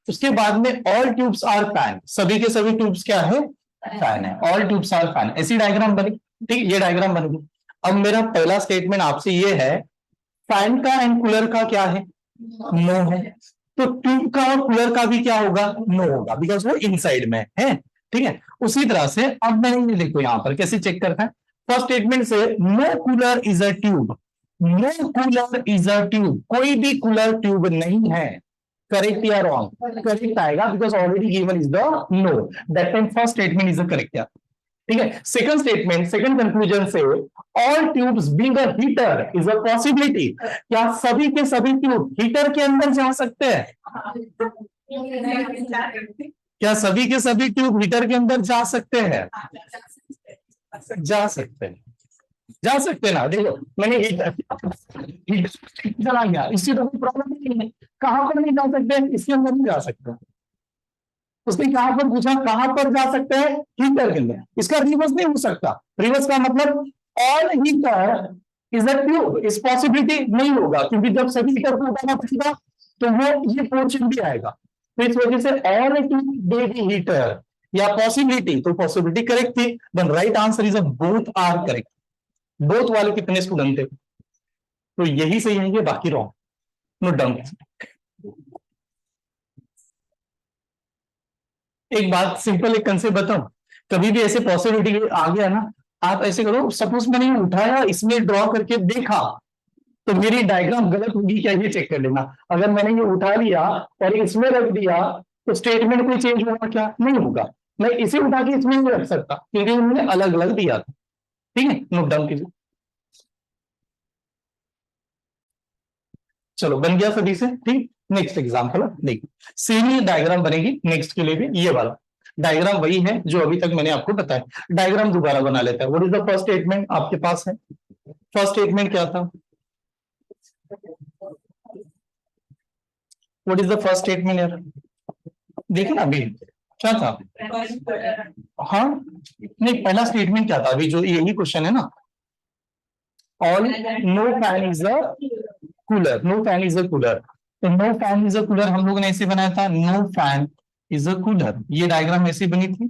उसके बाद में ऑल ट्यूब्स आर फैन, सभी के सभी ट्यूब्स क्या है, फैन है। ऑल ट्यूब्स आर फैन, ऐसी डायग्राम बनी। ठीक ये डायग्राम बनेगी। अब मेरा पहला स्टेटमेंट आपसे ये है, फैन का एंड कूलर का क्या है, नो है। तो ट्यूब का और कूलर का भी क्या होगा, नो होगा, बिकॉज वो इनसाइड में है। ठीक है उसी तरह से अब मैंने ये देखो यहां पर कैसे चेक करता है। फर्स्ट स्टेटमेंट से no cooler is a tube, no cooler is a tube, कोई भी कूलर ट्यूब नहीं है। करेक्ट या रॉन्ग, करेक्ट आएगा because already given is the no, that time first statement is the correct. ठीक है सेकंड स्टेटमेंट, सेकंड कंक्लूजन से all tubes being a heater is a possibility, क्या सभी के सभी ट्यूब हीटर के अंदर जा सकते हैं, क्या सभी के सभी ट्यूब हीटर के अंदर जा सकते हैं, जा सकते हैं, जा सकते हैं ना। देखो मैंने हीटर चला गया, इससे तो कोई प्रॉब्लम नहीं है। कहां पर नहीं जा सकते, इसके अंदर नहीं जा सकते। उसने कहां पर पूछा, कहां पर जा सकते हैं, हीटर के अंदर। इसका रिवर्स नहीं हो सकता, रिवर्स का मतलब all heater is a tube, इस पॉसिबिलिटी नहीं होगा, क्योंकि जब सभी हीटर को उठाना पड़ेगा तो वो ये पोर्शन भी आएगा। तो इस वजह से ऑल ट्यूब बेबी हीटर या पॉसिबिलिटी, तो पॉसिबिलिटी करेक्ट थी, then right answer is a both are correct. Both वाले कितने स्टूडेंट थे, तो यही सही है, ये बाकी रॉन्ग। Note down. एक बात सिंपल एक कंसेप्ट बताऊं, कभी भी ऐसे पॉसिबिलिटी आ गया ना, आप ऐसे करो, सपोज मैंने ये उठाया, इसमें ड्रॉ करके देखा, तो मेरी डायग्राम गलत होगी क्या ये चेक कर लेना। अगर मैंने ये उठा लिया और इसमें रख दिया तो स्टेटमेंट कोई चेंज होगा क्या, नहीं होगा। मैं इसे उठा के इसमें नहीं रख सकता क्योंकि उन्होंने अलग अलग दिया था। ठीक है नोट डाउन कीजिए। चलो बन गया सभी से, ठीक। नेक्स्ट एग्जाम्पल देखिए, सेम ही डायग्राम बनेगी नेक्स्ट के लिए भी, ये वाला डायग्राम वही है जो अभी तक मैंने आपको बताया। डायग्राम दोबारा बना लेता है। What is the first statement आपके पास है, फर्स्ट स्टेटमेंट क्या था, what is the first statement यार, देखिए ना अभी क्या था। हाँ नहीं पहला स्टेटमेंट क्या था, अभी जो यही क्वेश्चन है ना, all no fan is a cooler, no fan is a cooler. तो no fan is a cooler हम लोगों ने ऐसे बनाया था, no fan is a cooler, ये डायग्राम ऐसी बनी थी।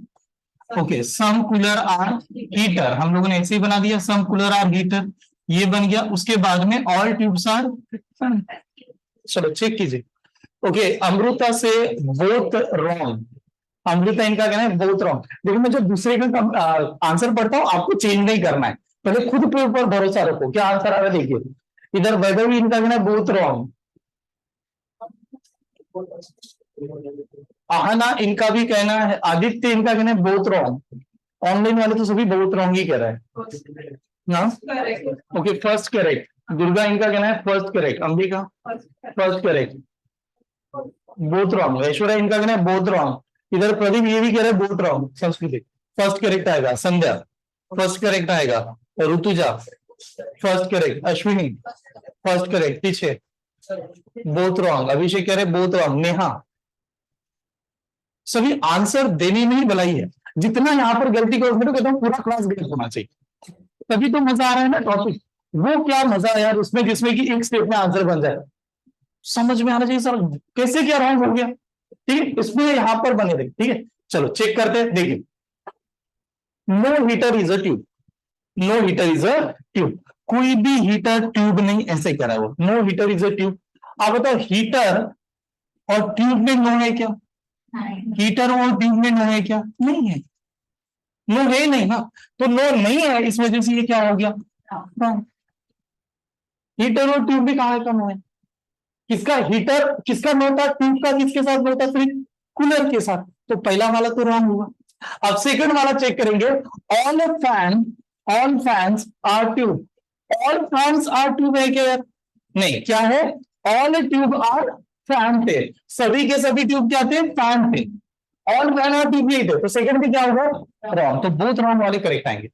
Okay some cooler are heater हम लोगों ने ऐसे ही बना दिया, सम कूलर आर हीटर, ये बन गया। उसके बाद में ऑल ट्यूब्स आर, चलो चेक कीजिए। ओके अमृता से बोथ रॉन्ग, अमृता इनका कहना है बोथ रॉन्ग। देखो मैं जब दूसरे का आंसर पढ़ता हूं आपको चेंज नहीं करना है, पहले खुद के ऊपर भरोसा रखो, क्या आंसर आ रहा है देखिए। इधर वैभवी इनका कहना है बोथ रॉन्ग, आहना इनका भी कहना है, आदित्य इनका कहना है बोथ रॉन्ग। ऑनलाइन वाले तो सभी बोथ रॉन्ग ही कह रहे हैं ना। ओके फर्स्ट करेक्ट, दुर्गा इनका कहना है first correct, Ambika first correct, both wrong. Aishwarya इनका कहना है बोथ रॉन्ग। इधर प्रदीप ये भी कह रहे हैं बोथ रॉन्ग, संस्कृति फर्स्ट करेक्ट आएगा, संध्या फर्स्ट करेक्ट आएगा, Rutuja first correct, Ashwini first correct, पीछे बोथ रॉन्ग, अभिषेक कह रहे बोथ रॉन्ग, नेहा। सभी आंसर देने में ही भलाई है, जितना यहाँ पर गलती करो मैं तो कहता हूँ पूरा क्लास गलत होना चाहिए, तभी तो मजा आ रहा है ना टॉपिक। वो क्या मजा है यार उसमें जिसमें कि एक स्टेप में आंसर बन जाए, समझ में आना चाहिए सर कैसे क्या रॉन्ग हो गया। ठीक है इसमें यहां पर बने रहे। ठीक है चलो चेक करते हैं, देखिए no heater is a tube, no heater is a tube, कोई भी हीटर ट्यूब नहीं ऐसे करा वो, no heater is a tube. आप बताओ हीटर और ट्यूब में नो है क्या? हीटर और ट्यूब में नो है क्या? नहीं है, नो है नहीं ना, तो नो नहीं है, इस वजह से ये क्या हो गया? रॉन्ग। हीटर और ट्यूब भी कहाँ का नो है? किसका हीटर किसका नो था, ट्यूब का किसके साथ नो था? फिर कूलर के साथ, तो पहला वाला तो रॉन्ग हुआ। अब सेकंड वाला चेक करेंगे। All fan all fans are tube, all fans are tube है क्या यार? नहीं, क्या है? ऑल ट्यूब आर फैन थे, सभी के सभी ट्यूब क्या थे? फैन थे। ऑल फैन आर ट्यूब नहीं थे, तो सेकंड में क्या होगा? रॉन्ग। तो बोथ रॉन्ग वाले करेक्ट आएंगे,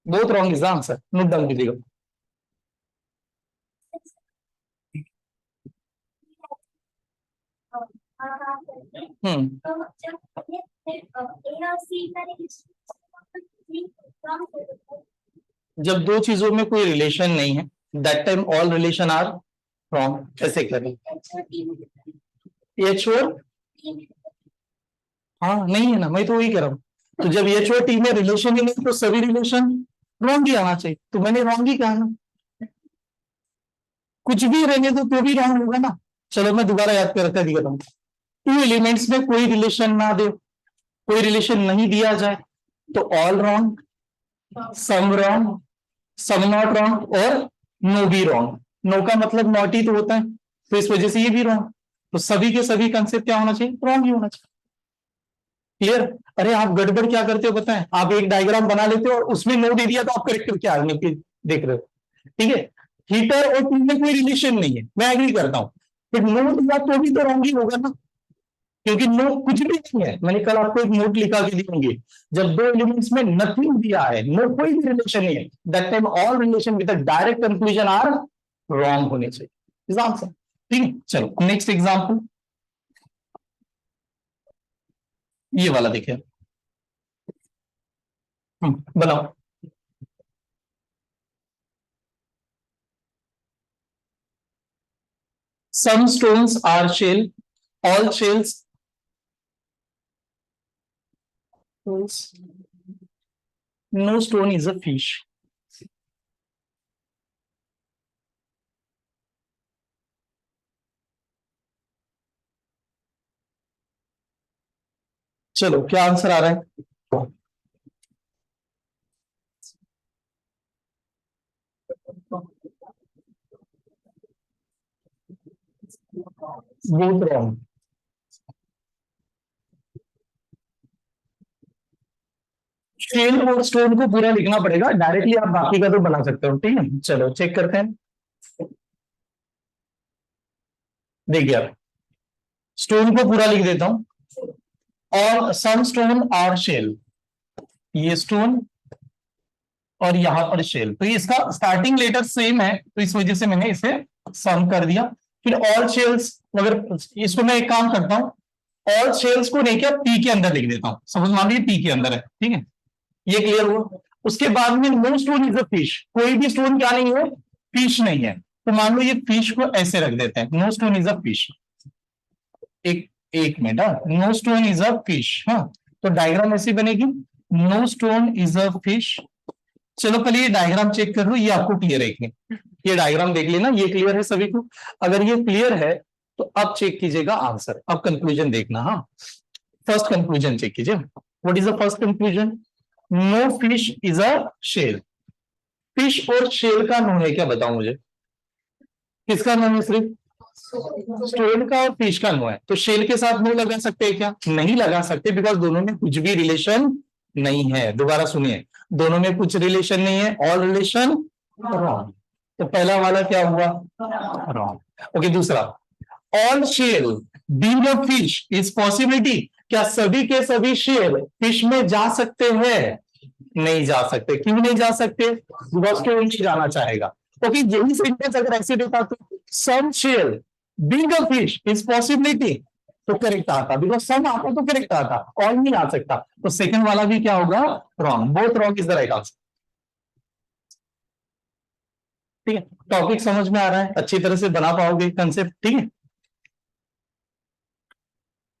both wrong is the answer, note down कीजिएगा। हम्म जब दो चीजों में कोई रिलेशन नहीं है, that time all relation are wrong. ऐसे करें, एच और, हाँ नहीं है ना, मैं तो वही कह रहा हूँ। तो जब एच और टी में रिलेशन ही नहीं तो सभी रिलेशन रॉन्ग ही आना चाहिए, तो मैंने रॉन्ग ही कहा ना, कुछ भी रहने तो भी रॉन्ग होगा ना। चलो मैं दोबारा याद कर दिया हूँ। टू एलिमेंट्स में कोई रिलेशन ना दे, कोई रिलेशन नहीं दिया जाए, तो all wrong, some wrong, some not wrong और नो भी रॉन्ग। नो का मतलब नॉट ही तो होता है, तो इस वजह से ये भी रॉन्ग। तो सभी के सभी कंसेप्ट क्या होना चाहिए? रॉन्ग ही होना चाहिए। क्लियर? अरे आप गड़बड़ क्या करते हो बताएं, आप एक डायग्राम बना लेते हो और उसमें नो दे दिया तो आप करेक्ट करके आगे देख रहे हो। ठीक है, हीटर और टूल में कोई रिलेशन नहीं है, मैं एग्री करता हूं, बट नो दिया तो भी तो रॉन्ग ही होगा ना, क्योंकि नो कुछ भी नहीं है। मैंने कल आपको एक नोट लिखा के दिखाऊंगी, जब दो एलिमेंट्स में नथिंग दिया है, नो कोई भी रिलेशन नहीं है, that time all relation with direct conclusion are wrong होने चाहिए। Is answer. ठीक है, चलो नेक्स्ट एग्जांपल, ये वाला देखिए। बनाओ। Some stones are shell, all shells, no stone is a fish. चलो क्या आंसर आ रहा है? Both wrong. शेल और स्टोन को पूरा लिखना पड़ेगा, डायरेक्टली आप बाकी का तो बना सकते हो। ठीक है, चलो चेक करते हैं। देखिए आप, स्टोन को पूरा लिख देता हूं। और सम स्टोन और शेल, ये स्टोन और यहां पर शेल, तो ये इसका स्टार्टिंग लेटर सेम है, तो इस वजह से मैंने इसे सम कर दिया। फिर ऑल शेल्स, अगर इसको मैं एक काम करता हूं, ऑल शेल्स को नहीं क्या पी के अंदर लिख देता हूं, समझ मान लीजिए पी के अंदर है। ठीक है, ये क्लियर हुआ। उसके बाद में no stone is a fish, कोई भी स्टोन क्या नहीं है? फिश नहीं है। तो मान लो ये फिश को ऐसे रख देते हैं, no stone is a fish. एक एक minute, no stone is a fish, हाँ। तो डायग्राम ऐसी बनेगी, no stone is a fish. चलो पहले ये डायग्राम चेक कर लो, ये आपको क्लियर है कि नहीं? ये डायग्राम देख लेना, ये क्लियर है सभी को? अगर ये क्लियर है तो अब चेक कीजिएगा आंसर, अब कंक्लूजन देखना। हाँ, फर्स्ट कंक्लूजन चेक कीजिए। What is the first conclusion? No fish is a shell. Fish और शेल का नो है क्या? बताओ मुझे, किसका नो है? सिर्फ स्टोन का और फिश का नो है, तो शेल के साथ नो लगा सकते हैं क्या? नहीं लगा सकते, बिकॉज दोनों में कुछ भी रिलेशन नहीं है। दोबारा सुनिए, दोनों में कुछ रिलेशन नहीं है, ऑल रिलेशन रॉन्ग। तो पहला वाला क्या हुआ? रॉन्ग। ओके, दूसरा, all shell being a fish is possibility, क्या सभी के सभी शेल फिश में जा सकते हैं? नहीं जा सकते। क्यों नहीं जा सकते? बिकॉज क्यों नहीं जाना चाहेगा। ओके, यही सेंटेंस अगर ऐसे देता तो some shell being a fish is possibility, तो करेक्ट आता, बिकॉज सम आता तो करेक्ट आता, और नहीं आ सकता, तो सेकंड वाला भी क्या होगा? Wrong. Both wrong is the right answer. ठीक है, टॉपिक समझ में आ रहा है, अच्छी तरह से बना पाओगे कंसेप्ट। ठीक है,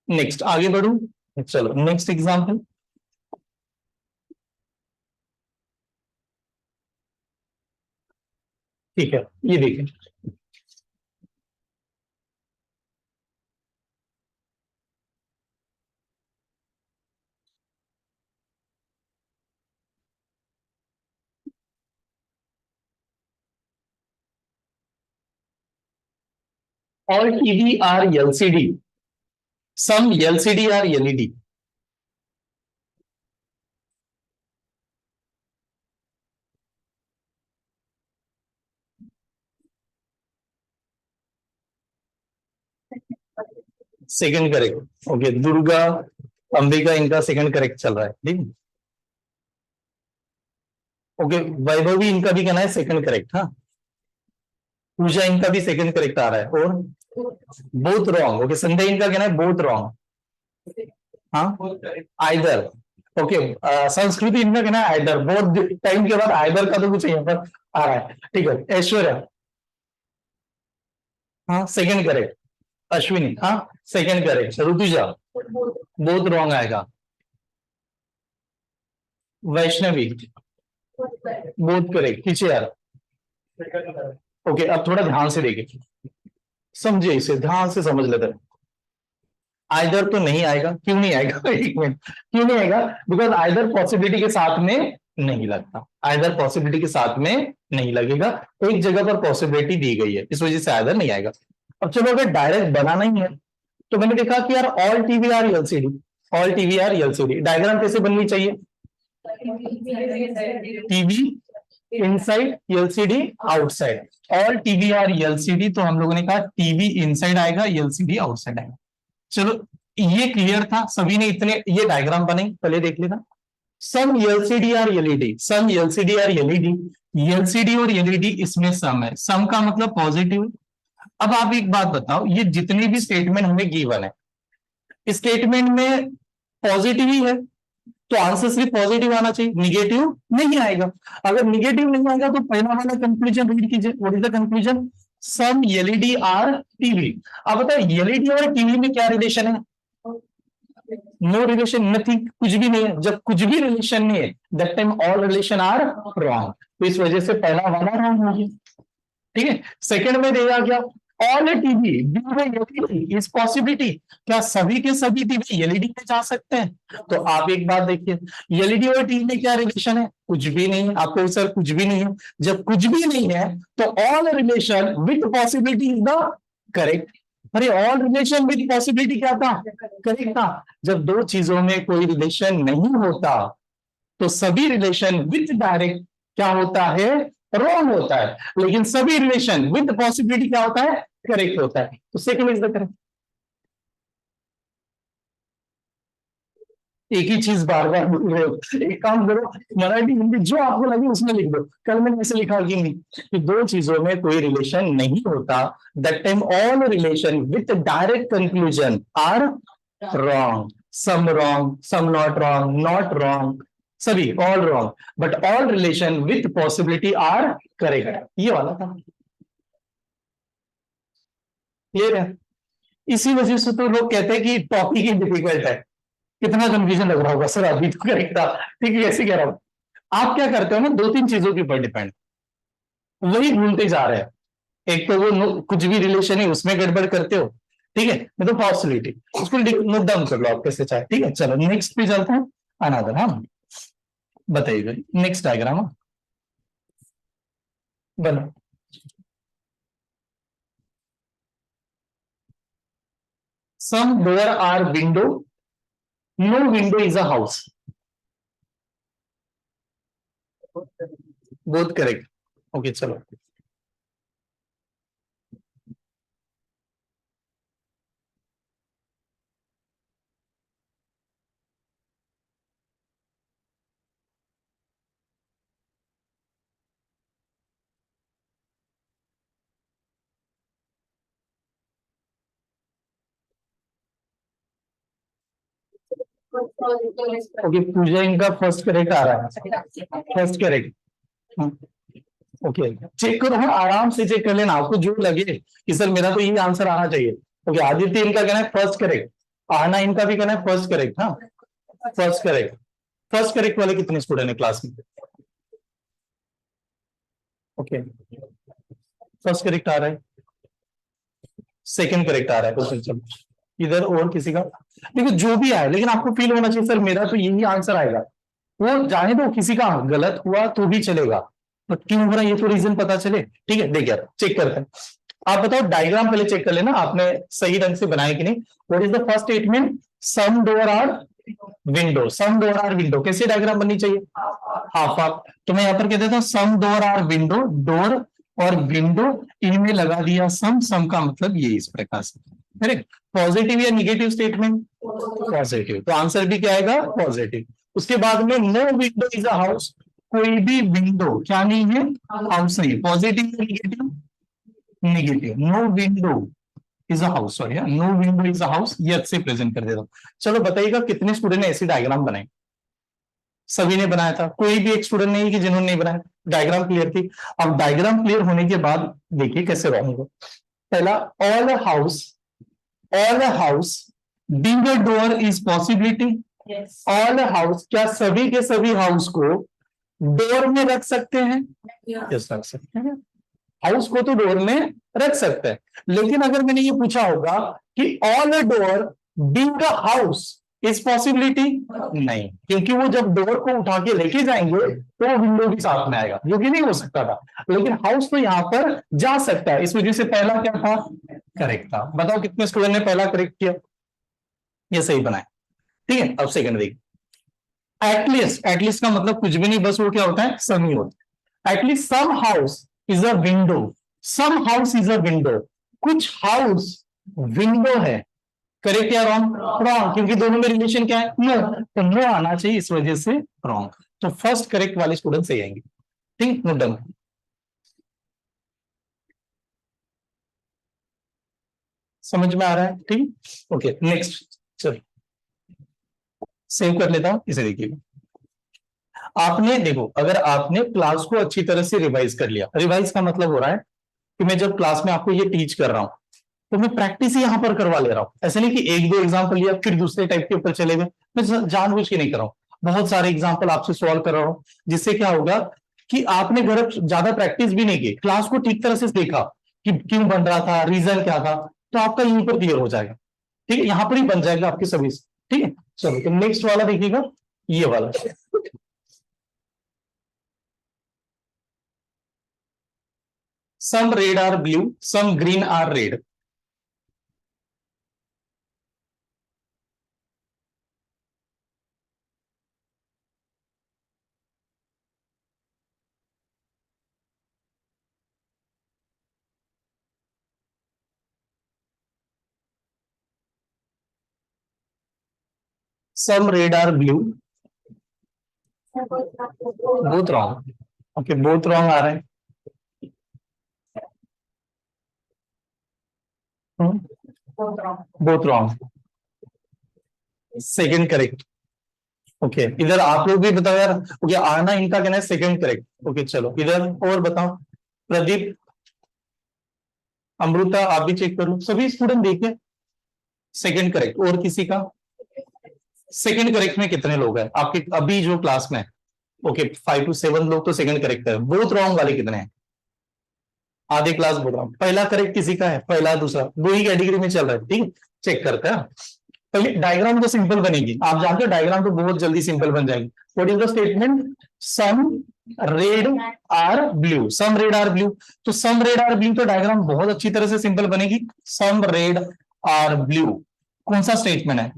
नेक्स्ट आगे बढ़ू। चलो नेक्स्ट एग्जाम्पल। ठीक है, ये देखिए, all TV are LCD, some LCD are LED. Second correct, okay. Durga, Ambika, इनका सेकंड करेक्ट चल रहा है, ठीक है। ओके, वैभवी इनका भी कहना है सेकंड करेक्ट, हाँ। पूजा इनका भी सेकंड करेक्ट आ रहा है, और बोथ रॉन्ग, ओके। संजय इनका कहना है बोथ रॉन्ग, हाँ, आइदर, ओके। संस्कृति इनका कहना है आइदर, बोथ टाइम के बाद आइदर का तो कुछ यहाँ पर आ रहा है, ठीक है। ऐश्वर्या, हाँ, सेकंड करेक्ट। अश्विनी, हाँ, second correct. Rutuja, both wrong आएगा। Vaishnavi, both correct. पीछे यार, ओके। अब थोड़ा ध्यान से देखिए, समझिए, इसे ध्यान से समझ लेते हैं। आइदर तो नहीं आएगा, क्यों नहीं आएगा? एक मिनट, क्यों नहीं आएगा? बिकॉज आइदर पॉसिबिलिटी के साथ में नहीं लगता, आइदर पॉसिबिलिटी के साथ में नहीं लगेगा, एक जगह पर पॉसिबिलिटी दी गई है, इस वजह से आइदर नहीं आएगा। अब चलो, अगर डायरेक्ट बनाना ही है तो मैंने देखा कि यार all TV are LCD, all TV are LCD, diagram कैसे बननी चाहिए? TV inside, LCD outside. All TV are LCD, तो हम लोगों ने कहा टीवी इनसाइड आएगा, एलसीडी आउटसाइड आएगा। चलो, ये क्लियर था सभी ने, इतने ये डायग्राम बने, पहले देख लेना। सम LCD are LED, some LCD are LED, LCD और एलईडी इसमें सम है, सम का मतलब पॉजिटिव। अब आप एक बात बताओ, ये जितने भी स्टेटमेंट हमें गिवन है, स्टेटमेंट में पॉजिटिव ही है, तो आंसर सिर्फ पॉजिटिव आना चाहिए, निगेटिव नहीं आएगा। अगर निगेटिव नहीं आएगा तो पहला वाला कंक्लूजन रीड कीजिए, what is the conclusion? Some LED are TV. अब बताओ, एलईडी और टीवी में क्या रिलेशन है? नो रिलेशन, नथिंग, कुछ भी नहीं है। जब कुछ भी रिलेशन नहीं है, that time all relation are wrong, तो इस वजह से पहला वाला रॉन्ग हो गया, ठीक है। सेकंड में देगा क्या? All TV LED is possibility, क्या सभी के सभी टीवी एलईडी में जा सकते हैं? तो आप एक बात देखिए, एलईडी और टीवी में क्या रिलेशन है? कुछ भी नहीं है। आपको सर कुछ भी नहीं है, जब कुछ भी नहीं है तो all relation with possibility is the correct. अरे, ऑल रिलेशन विद पॉसिबिलिटी क्या था? करेक्ट था। जब दो चीजों में कोई रिलेशन नहीं होता तो सभी रिलेशन विद डायरेक्ट क्या होता है? रॉन्ग होता है। लेकिन सभी रिलेशन विद पॉसिबिलिटी क्या होता है? करेक्ट होता है। तो सेकंड इज द करेक्ट। एक ही चीज बार बार बोल रहे हो, एक काम करो, मराठी हिंदी जो आपको लगे उसमें लिख दो। कल मैंने ऐसे लिखा कि नहीं, कि दो चीजों में कोई रिलेशन नहीं होता, that time all relation with direct conclusion are wrong, some not wrong, not wrong, सभी all wrong, but all relation with possibility are correct. ये वाला था, क्लियर है? इसी वजह से तो लोग कहते हैं कि टॉपिक ही डिफिकल्ट है। कितना कंफ्यूजन लग रहा होगा सर, अभी तो करेक्ट था, ठीक है। कैसे कह रहा हूं, आप क्या करते हो ना, दो तीन चीजों के ऊपर डिपेंड, वही भूलते जा रहे हैं। एक तो वो कुछ भी रिलेशन है उसमें गड़बड़ करते हो, ठीक है, नहीं तो पॉसिबिलिटी, उसको नोट डाउन कर लो आप कैसे चाहे, ठीक है। चलो नेक्स्ट पे चलते हैं, अनदर, हाँ, बताइएगा नेक्स्ट डायग्राम, हाँ बनो। Some door are window, no window is a house, both correct, okay. चलो, ओके। पूजा इनका फर्स्ट करेक्ट आ रहा है, फर्स्ट करेक्ट, ओके। चेक करो, हाँ, आराम से चेक कर लेना, आपको जो लगे कि सर मेरा तो यही आंसर आना चाहिए। ओके, आदित्य इनका कहना है फर्स्ट करेक्ट, आहना इनका भी कहना है फर्स्ट करेक्ट, हाँ, फर्स्ट करेक्ट। फर्स्ट करेक्ट वाले कितने स्टूडेंट है क्लास में? ओके, फर्स्ट करेक्ट आ रहा है, सेकंड करेक्ट आ रहा है, क्वेश्चन चलो इधर, और किसी का? देखो जो भी आए, लेकिन आपको फील होना चाहिए सर मेरा तो यही आंसर आएगा। वो जाने दो, किसी का गलत हुआ तो भी चलेगा, तो क्यों हो रहा है ये तो रीजन पता चले, ठीक है। देखिए चेक करते हैं, आप बताओ डायग्राम पहले चेक कर लेना आपने सही ढंग से बनाया कि नहीं। What is the first statement? Some door are window, some door are window कैसे डायग्राम बननी चाहिए? Half half. तो मैं यहाँ पर कह देता हूँ some door are window, door और विंडो इनमें लगा दिया सम का मतलब ये इस प्रकार से। करेक्ट। पॉजिटिव या निगेटिव स्टेटमेंट? पॉजिटिव, तो आंसर भी क्या आएगा? पॉजिटिव। उसके बाद में no window is a house, कोई भी विंडो क्या नहीं है? हाउस नहीं। पॉजिटिव या negative? Negative. No window is a house, sorry, no window is a house, ये अच्छे प्रेजेंट कर देता हूं। चलो बताइएगा कितने स्टूडेंट ने ऐसी डायग्राम बनाई? सभी ने बनाया था, कोई भी एक स्टूडेंट नहीं है कि जिन्होंने नहीं बनाया। डायग्राम क्लियर थी। अब डायग्राम क्लियर होने के बाद देखिए कैसे रहेंगे। पहला, all house being a door is possibility. All house, क्या सभी के सभी हाउस को डोर में रख सकते हैं? यस, रख सकते हैं। हाउस को तो डोर में रख सकते हैं, लेकिन अगर मैंने ये पूछा होगा कि all a door being a house is possibility, नहीं, क्योंकि वो जब डोर को उठा के लेके जाएंगे तो वो विंडो भी साथ में आएगा, जो कि नहीं हो सकता था। लेकिन हाउस तो यहां पर जा सकता है, इस वजह से पहला क्या था? करेक्ट था। बताओ कितने स्टूडेंट ने पहला करेक्ट किया? ये सही बनाया। ठीक है, अब सेकंड देखिए। एटलीस्ट, एटलीस्ट का मतलब कुछ भी नहीं, बस वो क्या होता है? समी होता है। At least some house is a window, some house is a window, कुछ हाउस विंडो है। करेक्ट या रॉन्ग? रॉन्ग, क्योंकि दोनों में रिलेशन क्या है? नो, तो नो आना चाहिए, इस वजह से रॉन्ग। तो फर्स्ट करेक्ट वाले स्टूडेंट सही आएंगे। ठीक, नोट डन। समझ में आ रहा है? ठीक, ओके, नेक्स्ट। चलो सेव कर लेता हूं, इसे देखिएगा। आपने देखो, अगर आपने क्लास को अच्छी तरह से रिवाइज कर लिया, रिवाइज का मतलब हो रहा है कि मैं जब क्लास में आपको ये टीच कर रहा हूं तो मैं प्रैक्टिस ही यहां पर करवा ले रहा हूं। ऐसे नहीं कि एक दो एग्जाम्पल लिया फिर दूसरे टाइप के ऊपर चले गए। मैं जानबूझ के नहीं कर रहा हूं, बहुत सारे एग्जाम्पल आपसे सॉल्व कर रहा हूं, जिससे क्या होगा कि आपने घर ज्यादा प्रैक्टिस भी नहीं की, क्लास को ठीक तरह से देखा कि क्यों बन रहा था, रीजन क्या था, तो आपका यहीं पर क्लियर हो जाएगा। ठीक है, यहां पर ही बन जाएगा आपके सभी। ठीक है, चलो तो नेक्स्ट वाला देखिएगा, ये वाला। Some red are blue, some green are red. Some red are blue, both wrong. Okay, both wrong आ रहे हैं। Both wrong, second correct. Okay, इधर आप लोग भी बताओ यार। ओके, आना इनका कहना है सेकंड करेक्ट। ओके चलो इधर और बताओ। प्रदीप, अमृता, आप भी चेक कर लो, सभी स्टूडेंट देखिए। सेकंड करेक्ट, और किसी का? सेकंड करेक्ट में कितने लोग हैं आपके अभी जो क्लास में? ओके, 5 to 7 लोग तो सेकंड करेक्ट है। बोथ रॉन्ग वाले कितने हैं? आधे क्लास बोल रहा हूँ। पहला करेक्ट किसी का है? पहला दूसरा दो ही कैटेगरी में चल रहा है। ठीक, चेक करते हैं। पहले डायग्राम तो सिंपल बनेगी, आप जानते हो डायग्राम तो बहुत जल्दी सिंपल बन जाएगी। What is the statement? Some red are blue, some red are blue. तो सम रेड आर ब्लू तो डायग्राम बहुत अच्छी तरह से सिंपल बनेगी। सम रेड आर ब्लू कौन सा स्टेटमेंट है?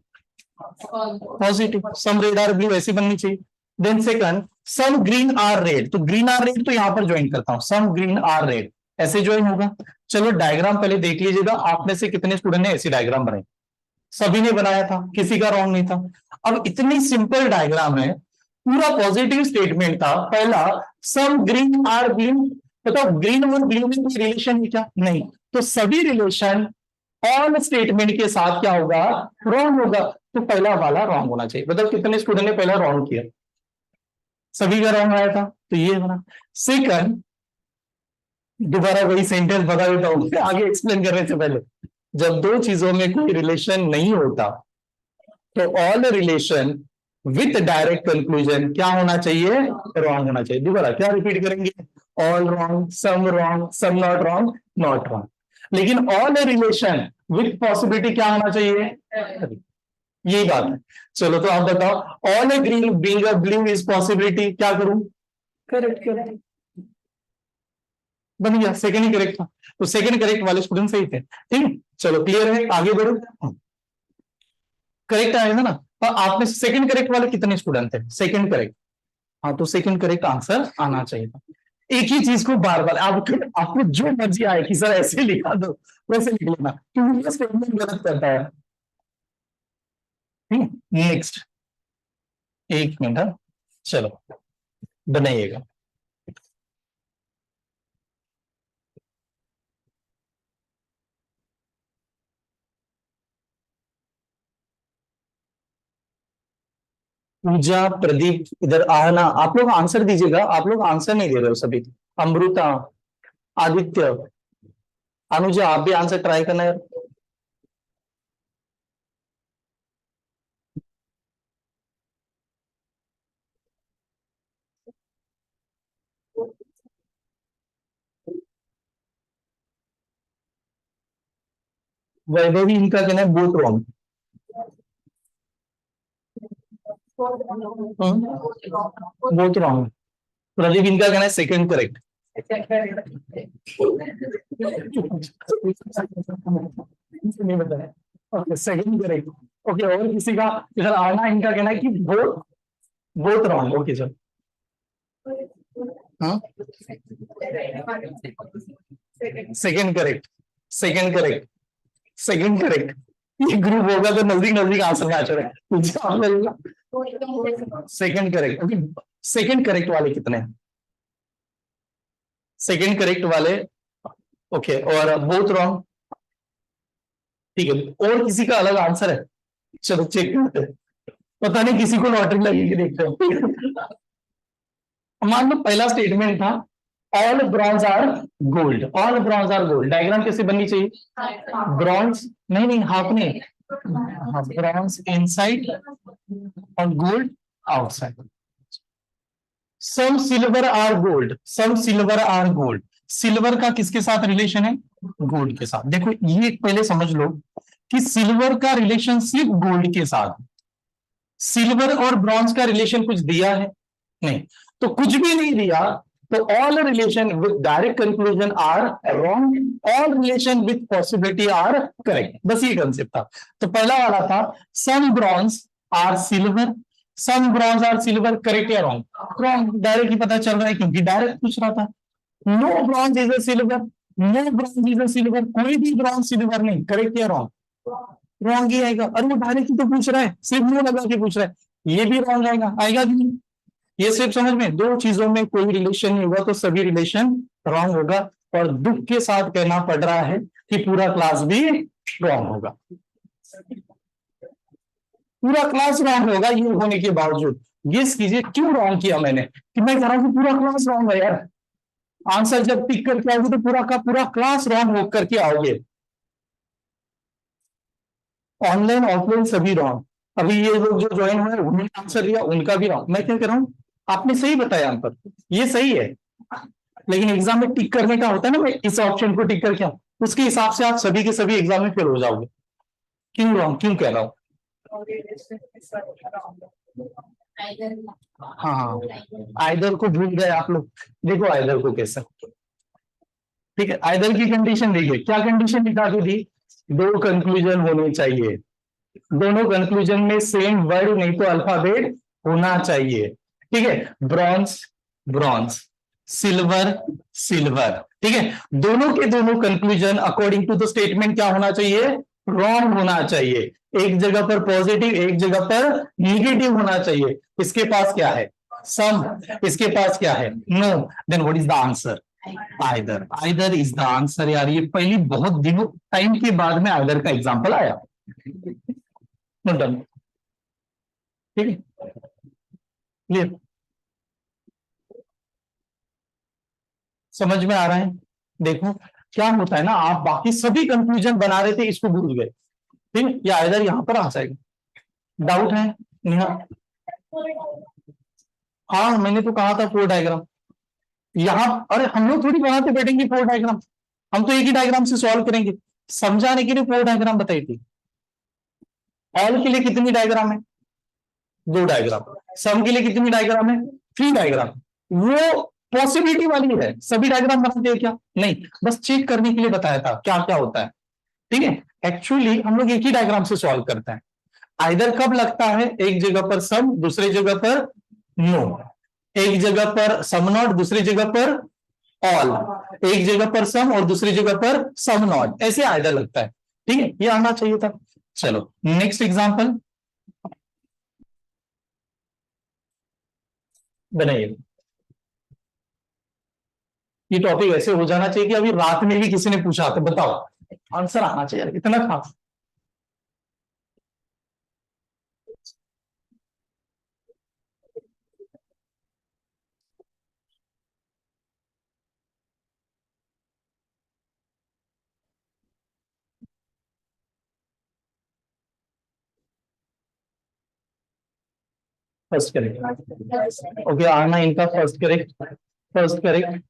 Positive. Some red are blue ऐसी बननी चाहिए। Then second, some green are red, तो ग्रीन आर रेड तो यहां पर ज्वाइन करता हूं, सम ग्रीन आर रेड ऐसे ज्वाइन होगा। चलो डायग्राम पहले देख लीजिएगा, आप में से कितने स्टूडेंट ने ऐसी डायग्राम बनाई? सभी ने बनाया था, किसी का रॉन्ग नहीं था। अब इतनी सिंपल डायग्राम है, पूरा पॉजिटिव स्टेटमेंट था। पहला, सम ग्रीन आर ब्लू, बताओ ग्रीन और ब्लू में कोई रिलेशन है क्या? नहीं, तो सभी रिलेशन ऑल स्टेटमेंट के साथ क्या होगा? रॉन्ग होगा। तो पहला वाला रॉन्ग होना चाहिए। बताओ कितने स्टूडेंट ने पहला रॉन्ग किया? सभी का रॉन्ग आया था, तो ये बना। सेकंड, दोबारा वही सेंटेंस बता देता हूं आगे एक्सप्लेन करने से पहले। जब दो चीजों में कोई रिलेशन नहीं होता तो all relation with direct conclusion क्या होना चाहिए? रॉन्ग होना चाहिए। दोबारा क्या रिपीट करेंगे? All wrong, some not wrong, not wrong. लेकिन ऑल रिलेशन विथ पॉसिबिलिटी क्या होना चाहिए? यही बात है। चलो तो आप बताओ, all green being a blue is possibility, क्या करूं? Correct correct. बन गया, सेकंड ही करेक्ट था, तो सेकंड करेक्ट वाले स्टूडेंट सही थे। ठीक है, चलो क्लियर है, आगे बढ़ो। करेक्ट आएगा ना, और आप में सेकंड करेक्ट वाले कितने स्टूडेंट थे? सेकंड करेक्ट, हाँ तो सेकंड करेक्ट आंसर आना चाहिए था। एक ही चीज को बार बार आपको जो मर्जी आए कि सर ऐसे लिखा दो वैसे लिख लेना, क्योंकि ये स्टेटमेंट गलत करता है। ठीक है, नेक्स्ट, एक मिनट, हाँ, चलो बनाइएगा। पूजा, प्रदीप इधर आना, आप लोग आंसर दीजिएगा, आप लोग आंसर नहीं दे रहे हो सभी। अमृता, आदित्य, अनुजा, आप भी आंसर ट्राई करना यार। वैभवी, इनका कहना है both wrong. Both wrong. Pradeep, इनका कहना है सेकंड करेक्ट। नहीं बताया, ओके सेकंड करेक्ट। ओके, और किसी का इधर आना, इनका कहना है कि both, both wrong. Okay sir, हाँ second correct, second correct, second correct. ये ग्रुप होगा तो नजदीक नजदीक आंसर में आ जाएगा। Second correct. Okay, second correct वाले कितने हैं? सेकंड करेक्ट वाले, ओके, और बोथ रॉन्ग। ठीक है, और किसी का अलग आंसर है? चलो चेक करते हैं, पता नहीं किसी को लॉटरी लगेगी, देखते हो। मान लो पहला स्टेटमेंट था all bronze are gold, all bronze are gold, diagram कैसे बननी चाहिए? ब्रॉन्ज, नहीं नहीं, हाफ नहीं, ब्रॉन्ज इनसाइड और gold outside. Some silver are gold, some silver are gold, silver का किसके साथ रिलेशन है? गोल्ड के साथ। देखो ये पहले समझ लो कि सिल्वर का रिलेशन सिर्फ गोल्ड के साथ, सिल्वर और ब्रॉन्ज का रिलेशन कुछ दिया है? नहीं, तो कुछ भी नहीं दिया तो all relation with direct conclusion are wrong, all relation with possibility are correct, बस ये कंसेप्ट था। तो पहला वाला था some bronze are silver, some bronze are silver, correct या रॉन्ग? रॉन्ग, डायरेक्ट ही पता चल रहा है क्योंकि डायरेक्ट पूछ रहा था। No bronze is a silver, no bronze is a silver, कोई भी ब्रॉन्ज सिल्वर नहीं, करेक्ट या रॉन्ग? रॉन्ग ही आएगा, अरे वो डायरेक्ट ही तो पूछ रहा है, सिर्फ नो लगा के पूछ रहा है, ये भी रॉन्ग आएगा, आएगा भी नहीं। ये सिर्फ समझ में, दो चीजों में कोई रिलेशन नहीं होगा तो सभी रिलेशन रॉन्ग होगा, और दुख के साथ कहना पड़ रहा है कि पूरा क्लास भी रॉन्ग होगा, पूरा क्लास रॉन्ग होगा ये होने के बावजूद। गेस कीजिए क्यों रॉन्ग किया मैंने, कि मैं कह रहा हूं कि पूरा क्लास रॉन्ग है यार। आंसर जब टिक करके आओगे तो पूरा का पूरा क्लास रॉन्ग होकर करके आओगे, ऑनलाइन ऑफलाइन सभी रॉन्ग। अभी ये लोग जो ज्वाइन हुए उन्होंने आंसर दिया, उनका भी रॉन्ग। मैं क्या कह रहा हूँ, आपने सही बताया आंसर, ये सही है, लेकिन एग्जाम में टिक करने का होता है ना, मैं इस ऑप्शन को टिक करके आऊं, उसके हिसाब से आप सभी के सभी एग्जाम में फेल हो जाओगे। क्यों रॉन्ग, क्यों कह रहा हूं? हाँ, आइदर को भूल गए आप लोग, देखो आइदर को कैसा, ठीक है, आइदर की कंडीशन देखिए, क्या कंडीशन लिखा के दी? दो कंक्लूजन होने चाहिए, दोनों कंक्लूजन में सेम वर्ड नहीं तो अल्फाबेट होना चाहिए। ठीक है, ब्रॉन्ज ब्रॉन्ज, सिल्वर सिल्वर, ठीक है, दोनों के दोनों conclusion according to the statement क्या होना चाहिए? रॉन्ग होना चाहिए। एक जगह पर पॉजिटिव, एक जगह पर निगेटिव होना चाहिए। इसके पास क्या है? सम, इसके पास क्या है? No, then what is the answer? Either, either is the answer. यार ये पहली बहुत दिनों टाइम के बाद में आइदर का एग्जांपल आया, नोट डन, ठीक है, क्लियर, समझ में आ रहा है? देखो क्या होता है ना, आप बाकी सभी कंक्लूजन बना रहे थे, इसको भूल गए, ठीक है, या इधर यहां पर आ जाएगा। डाउट है नेहा? हाँ मैंने तो कहा था फोर डायग्राम, यहाँ अरे हम लोग थोड़ी बनाते बैठेंगे फोर डायग्राम, हम तो एक ही डायग्राम से सॉल्व करेंगे। समझाने के लिए फोर डायग्राम बताई थी। ऑल के लिए कितनी डायग्राम है? दो डायग्राम। सम के लिए कितनी डायग्राम है? Three diagram. वो पॉसिबिलिटी वाली है, सभी डायग्राम बनाते हैं क्या? नहीं, बस चेक करने के लिए बताया था क्या क्या होता है। ठीक है, एक्चुअली हम लोग एक ही डायग्राम से सॉल्व करते हैं। आइदर कब लगता है, एक जगह पर सम, दूसरी जगह पर नो, एक जगह पर सम नॉट, दूसरी जगह पर ऑल, एक जगह पर सम और दूसरी जगह पर सम नॉट, ऐसे आइदर लगता है। ठीक है, ये आना चाहिए था। चलो नेक्स्ट एग्जांपल बनाइए। ये टॉपिक ऐसे हो जाना चाहिए कि अभी रात में भी किसी ने पूछा तो बताओ, आंसर आना चाहिए, इतना खास। फर्स्ट करेक्ट, ओके, आना इनका first correct, first correct,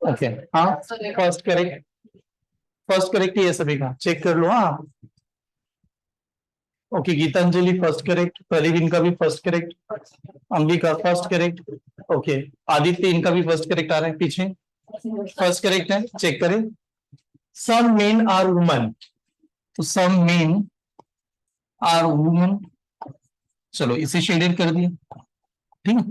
okay, हाँ फर्स्ट करेक्ट, फर्स्ट करेक्ट ही है सभी का, चेक कर लो। हाँ okay, Geetanjali first correct, Pradeep इनका भी first correct, Ambika first correct, okay, Aditya इनका भी फर्स्ट करेक्ट आ रहा है पीछे, फर्स्ट करेक्ट है, चेक करें। सम मेन आर वुमन, तो सम मेन आर वुमन, चलो इसे शेडेड कर दिया। ठीक है,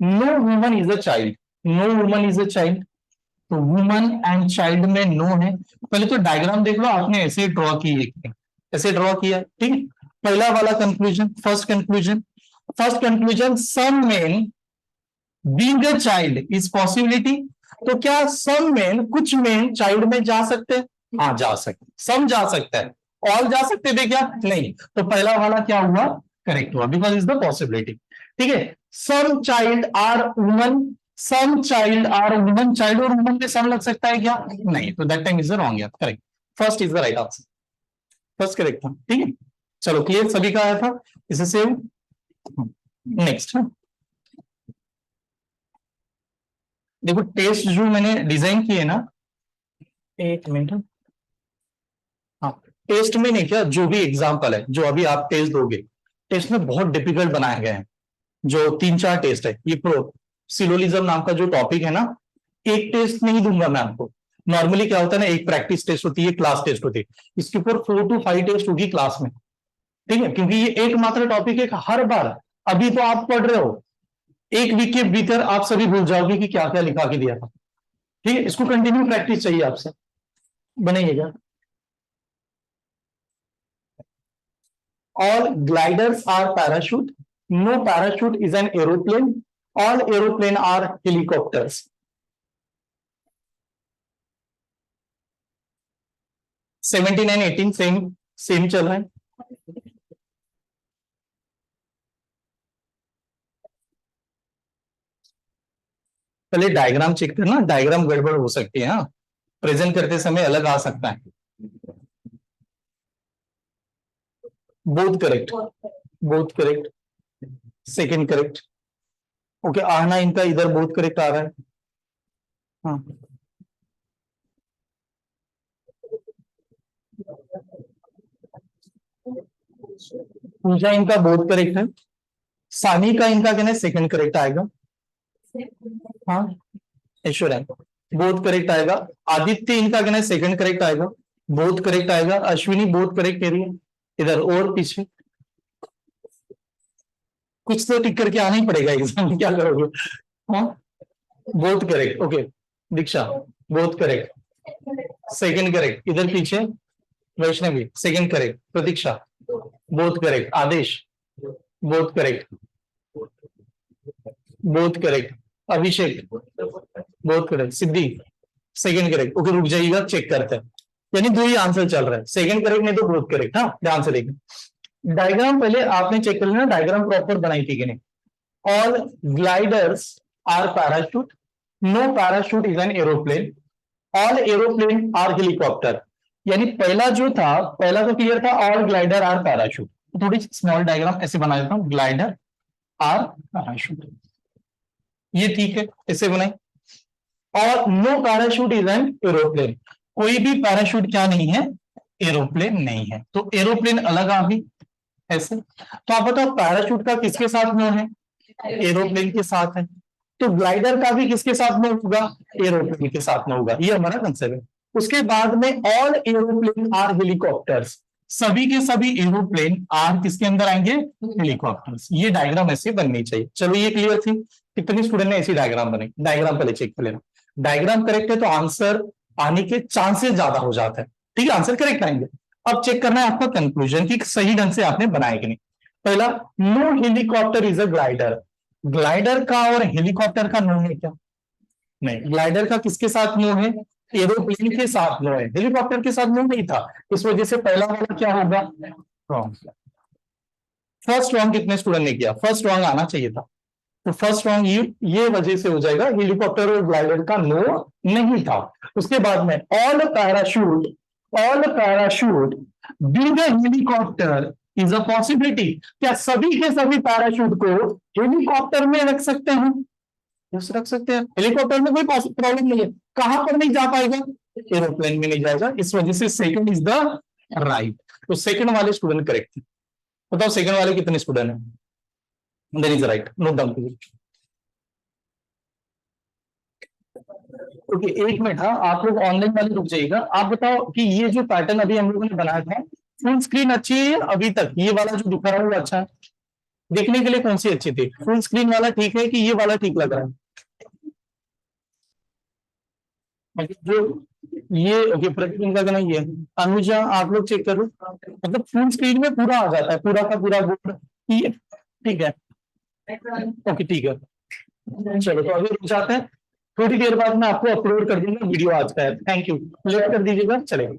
no woman is a child, no woman is a child, तो वुमन एंड चाइल्ड में नो है। पहले तो डायग्राम देख लो, आपने ऐसे ड्रॉ की है, ऐसे ड्रॉ किया, ठीक है। पहला वाला conclusion, first conclusion, first conclusion, some men being a child is possibility. तो क्या सम मेन, कुछ मेन चाइल्ड में जा सकते हैं? हाँ जा सकते, सम जा सकता है, ऑल जा सकते थे क्या? नहीं, तो पहला वाला क्या हुआ, करेक्ट हुआ, बिकॉज इज द पॉसिबिलिटी। ठीक है, some child are woman, some child are woman, child और वुमन में सम लग सकता है क्या? नहीं, तो that time is the wrong, correct, first is the right answer, first correct था। ठीक है, चलो क्लियर सभी का आया था, इसे सेव। नेक्स्ट देखो, टेस्ट जो मैंने डिजाइन किए ना, एक मिनट, हाँ, टेस्ट में नहीं, क्या जो भी एग्जांपल है जो अभी आप टेस्ट दोगे, टेस्ट में बहुत डिफिकल्ट बनाए गए हैं। जो 3-4 टेस्ट है, ये प्रो सिलोलिज्म नाम का जो टॉपिक है ना, एक टेस्ट नहीं दूंगा मैं आपको। नॉर्मली क्या होता है ना, एक प्रैक्टिस टेस्ट होती है, क्लास टेस्ट होती है, इसके ऊपर 4 to 5 टेस्ट होगी क्लास में। ठीक है, क्योंकि ये एकमात्र टॉपिक है, हर बार अभी तो आप पढ़ रहे हो, एक वीक के भीतर आप सभी भूल जाओगे कि क्या क्या लिखा के दिया था। ठीक है, इसको कंटिन्यू प्रैक्टिस चाहिए आपसे, बनाइएगा। All gliders are parachute. No parachute is an aeroplane. All aeroplane are helicopters. 17 and 18 same चल रहा है। पहले डायग्राम चेक करना, डायग्राम गड़बड़ हो सकती है, हाँ, प्रेजेंट करते समय अलग आ सकता है। Both correct, both correct, second correct, okay, आना इनका इधर बोथ करेक्ट आ रहा है। हाँ, पूजा इनका बोथ करेक्ट है, सानी का इनका कहना है सेकंड करेक्ट आएगा। हाँ, ऐश्वर्या बोथ करेक्ट आएगा, आदित्य इनका कहना है सेकंड करेक्ट आएगा, बोथ करेक्ट आएगा, अश्विनी बोथ करेक्ट कह रही है इधर, और पीछे कुछ तो टिक करके आना ही पड़ेगा एग्जाम में, क्या करोगे? हाँ, बोथ करेक्ट, ओके, दीक्षा बोथ करेक्ट, सेकंड करेक्ट, इधर पीछे वैष्णवी सेकंड करेक्ट, प्रतीक्षा बोथ करेक्ट, आदेश बोथ करेक्ट, बोथ करेक्ट, अभिषेक बोथ करेक्ट, सिद्धि सेकंड करेक्ट, ओके, रुक जाइएगा, चेक करते हैं, यानी दो ही आंसर चल रहा है, सेकंड करेक्ट नहीं तो बोथ करेक्ट। हाँ, ध्यान से देखिए, डायग्राम पहले आपने चेक कर लेना, डायग्राम प्रॉपर बनाई थी कि नहीं। All gliders are parachute, no parachute is an aeroplane, all aeroplane are helicopter. यानी पहला जो था, पहला तो क्लियर था, ऑल ग्लाइडर आर पैराशूट, थोड़ी स्मॉल डायग्राम ऐसे बना देता हूं, ग्लाइडर आर पैराशूट, ये ठीक है, ऐसे बनाए। और no parachute is an aeroplane, कोई भी पैराशूट क्या नहीं है, एरोप्लेन नहीं है, तो एरोप्लेन अलग आ गई ऐसे। तो आप बताओ पैराशूट का किसके साथ नो है, एरोप्लेन के साथ है, तो ग्लाइडर का भी किसके साथ में होगा, एरोप्लेन के साथ में होगा, ये हमारा कंसेप्ट है। उसके बाद में ऑल एरोप्लेन आर हेलीकॉप्टर्स, सभी के सभी एरोप्लेन आर किसके अंदर आएंगे, हेलीकॉप्टर्स। ये डायग्राम ऐसे बननी चाहिए। चलो ये क्लियर थी। कितने स्टूडेंट ने ऐसी डायग्राम बनाई, डायग्राम पहले चेक कर लेना। डायग्राम करेक्ट है तो आंसर आने के चांसेस ज्यादा हो जाते हैं, ठीक है, आंसर करेक्ट आएंगे। अब चेक करना है आपका कंक्लूजन कि सही ढंग से आपने बनाया कि नहीं। पहला, no helicopter is a glider, glider का और हेलीकॉप्टर का नो है क्या, नहीं, ग्लाइडर का किसके साथ नो है, एरोप्लेन के साथ नो है, हेलीकॉप्टर के साथ नो नहीं था, इस वजह से पहला वाला क्या होगा, रॉन्ग। फर्स्ट रॉन्ग कितने स्टूडेंट ने किया, फर्स्ट रॉन्ग आना चाहिए था, तो फर्स्ट रॉन्ग ये वजह से हो जाएगा, हेलीकॉप्टर और ग्लाइडर का नो नहीं था। उसके बाद में all parachute being a helicopter is a possibility, क्या सभी के सभी पैराशूट को हेलीकॉप्टर में रख सकते हैं, यस रख सकते हैं, हेलीकॉप्टर में कोई प्रॉब्लम नहीं है। कहां पर नहीं जा पाएगा, एरोप्लेन में नहीं जाएगा, इस वजह से सेकंड इज द राइट। तो सेकंड वाले स्टूडेंट करेक्ट थे। बताओ सेकंड वाले कितने स्टूडेंट हैं, there is right, note down कीजिए। ओके, एक मिनट, हाँ आप लोग ऑनलाइन वाले रुक जाइएगा। आप बताओ कि ये जो पैटर्न अभी हम लोगों ने बनाया था, फुल स्क्रीन अच्छी है अभी तक, ये वाला जो दिखा रहा है वो अच्छा है, देखने के लिए कौन सी अच्छी थी, फुल स्क्रीन वाला ठीक है कि ये वाला ठीक लग रहा है, जो ये ओके प्रतिबिंब का कहना ये है। अनुजा आप लोग चेक करो, मतलब फुल स्क्रीन में पूरा आ जाता है, पूरा का पूरा बोर्ड, ये ठीक है, ओके ठीक है। चलो तो अभी रुक जाते हैं, थोड़ी देर बाद मैं आपको अपलोड कर दूंगा वीडियो आज का है। थैंक यू, लेट कर दीजिएगा, चलेगा।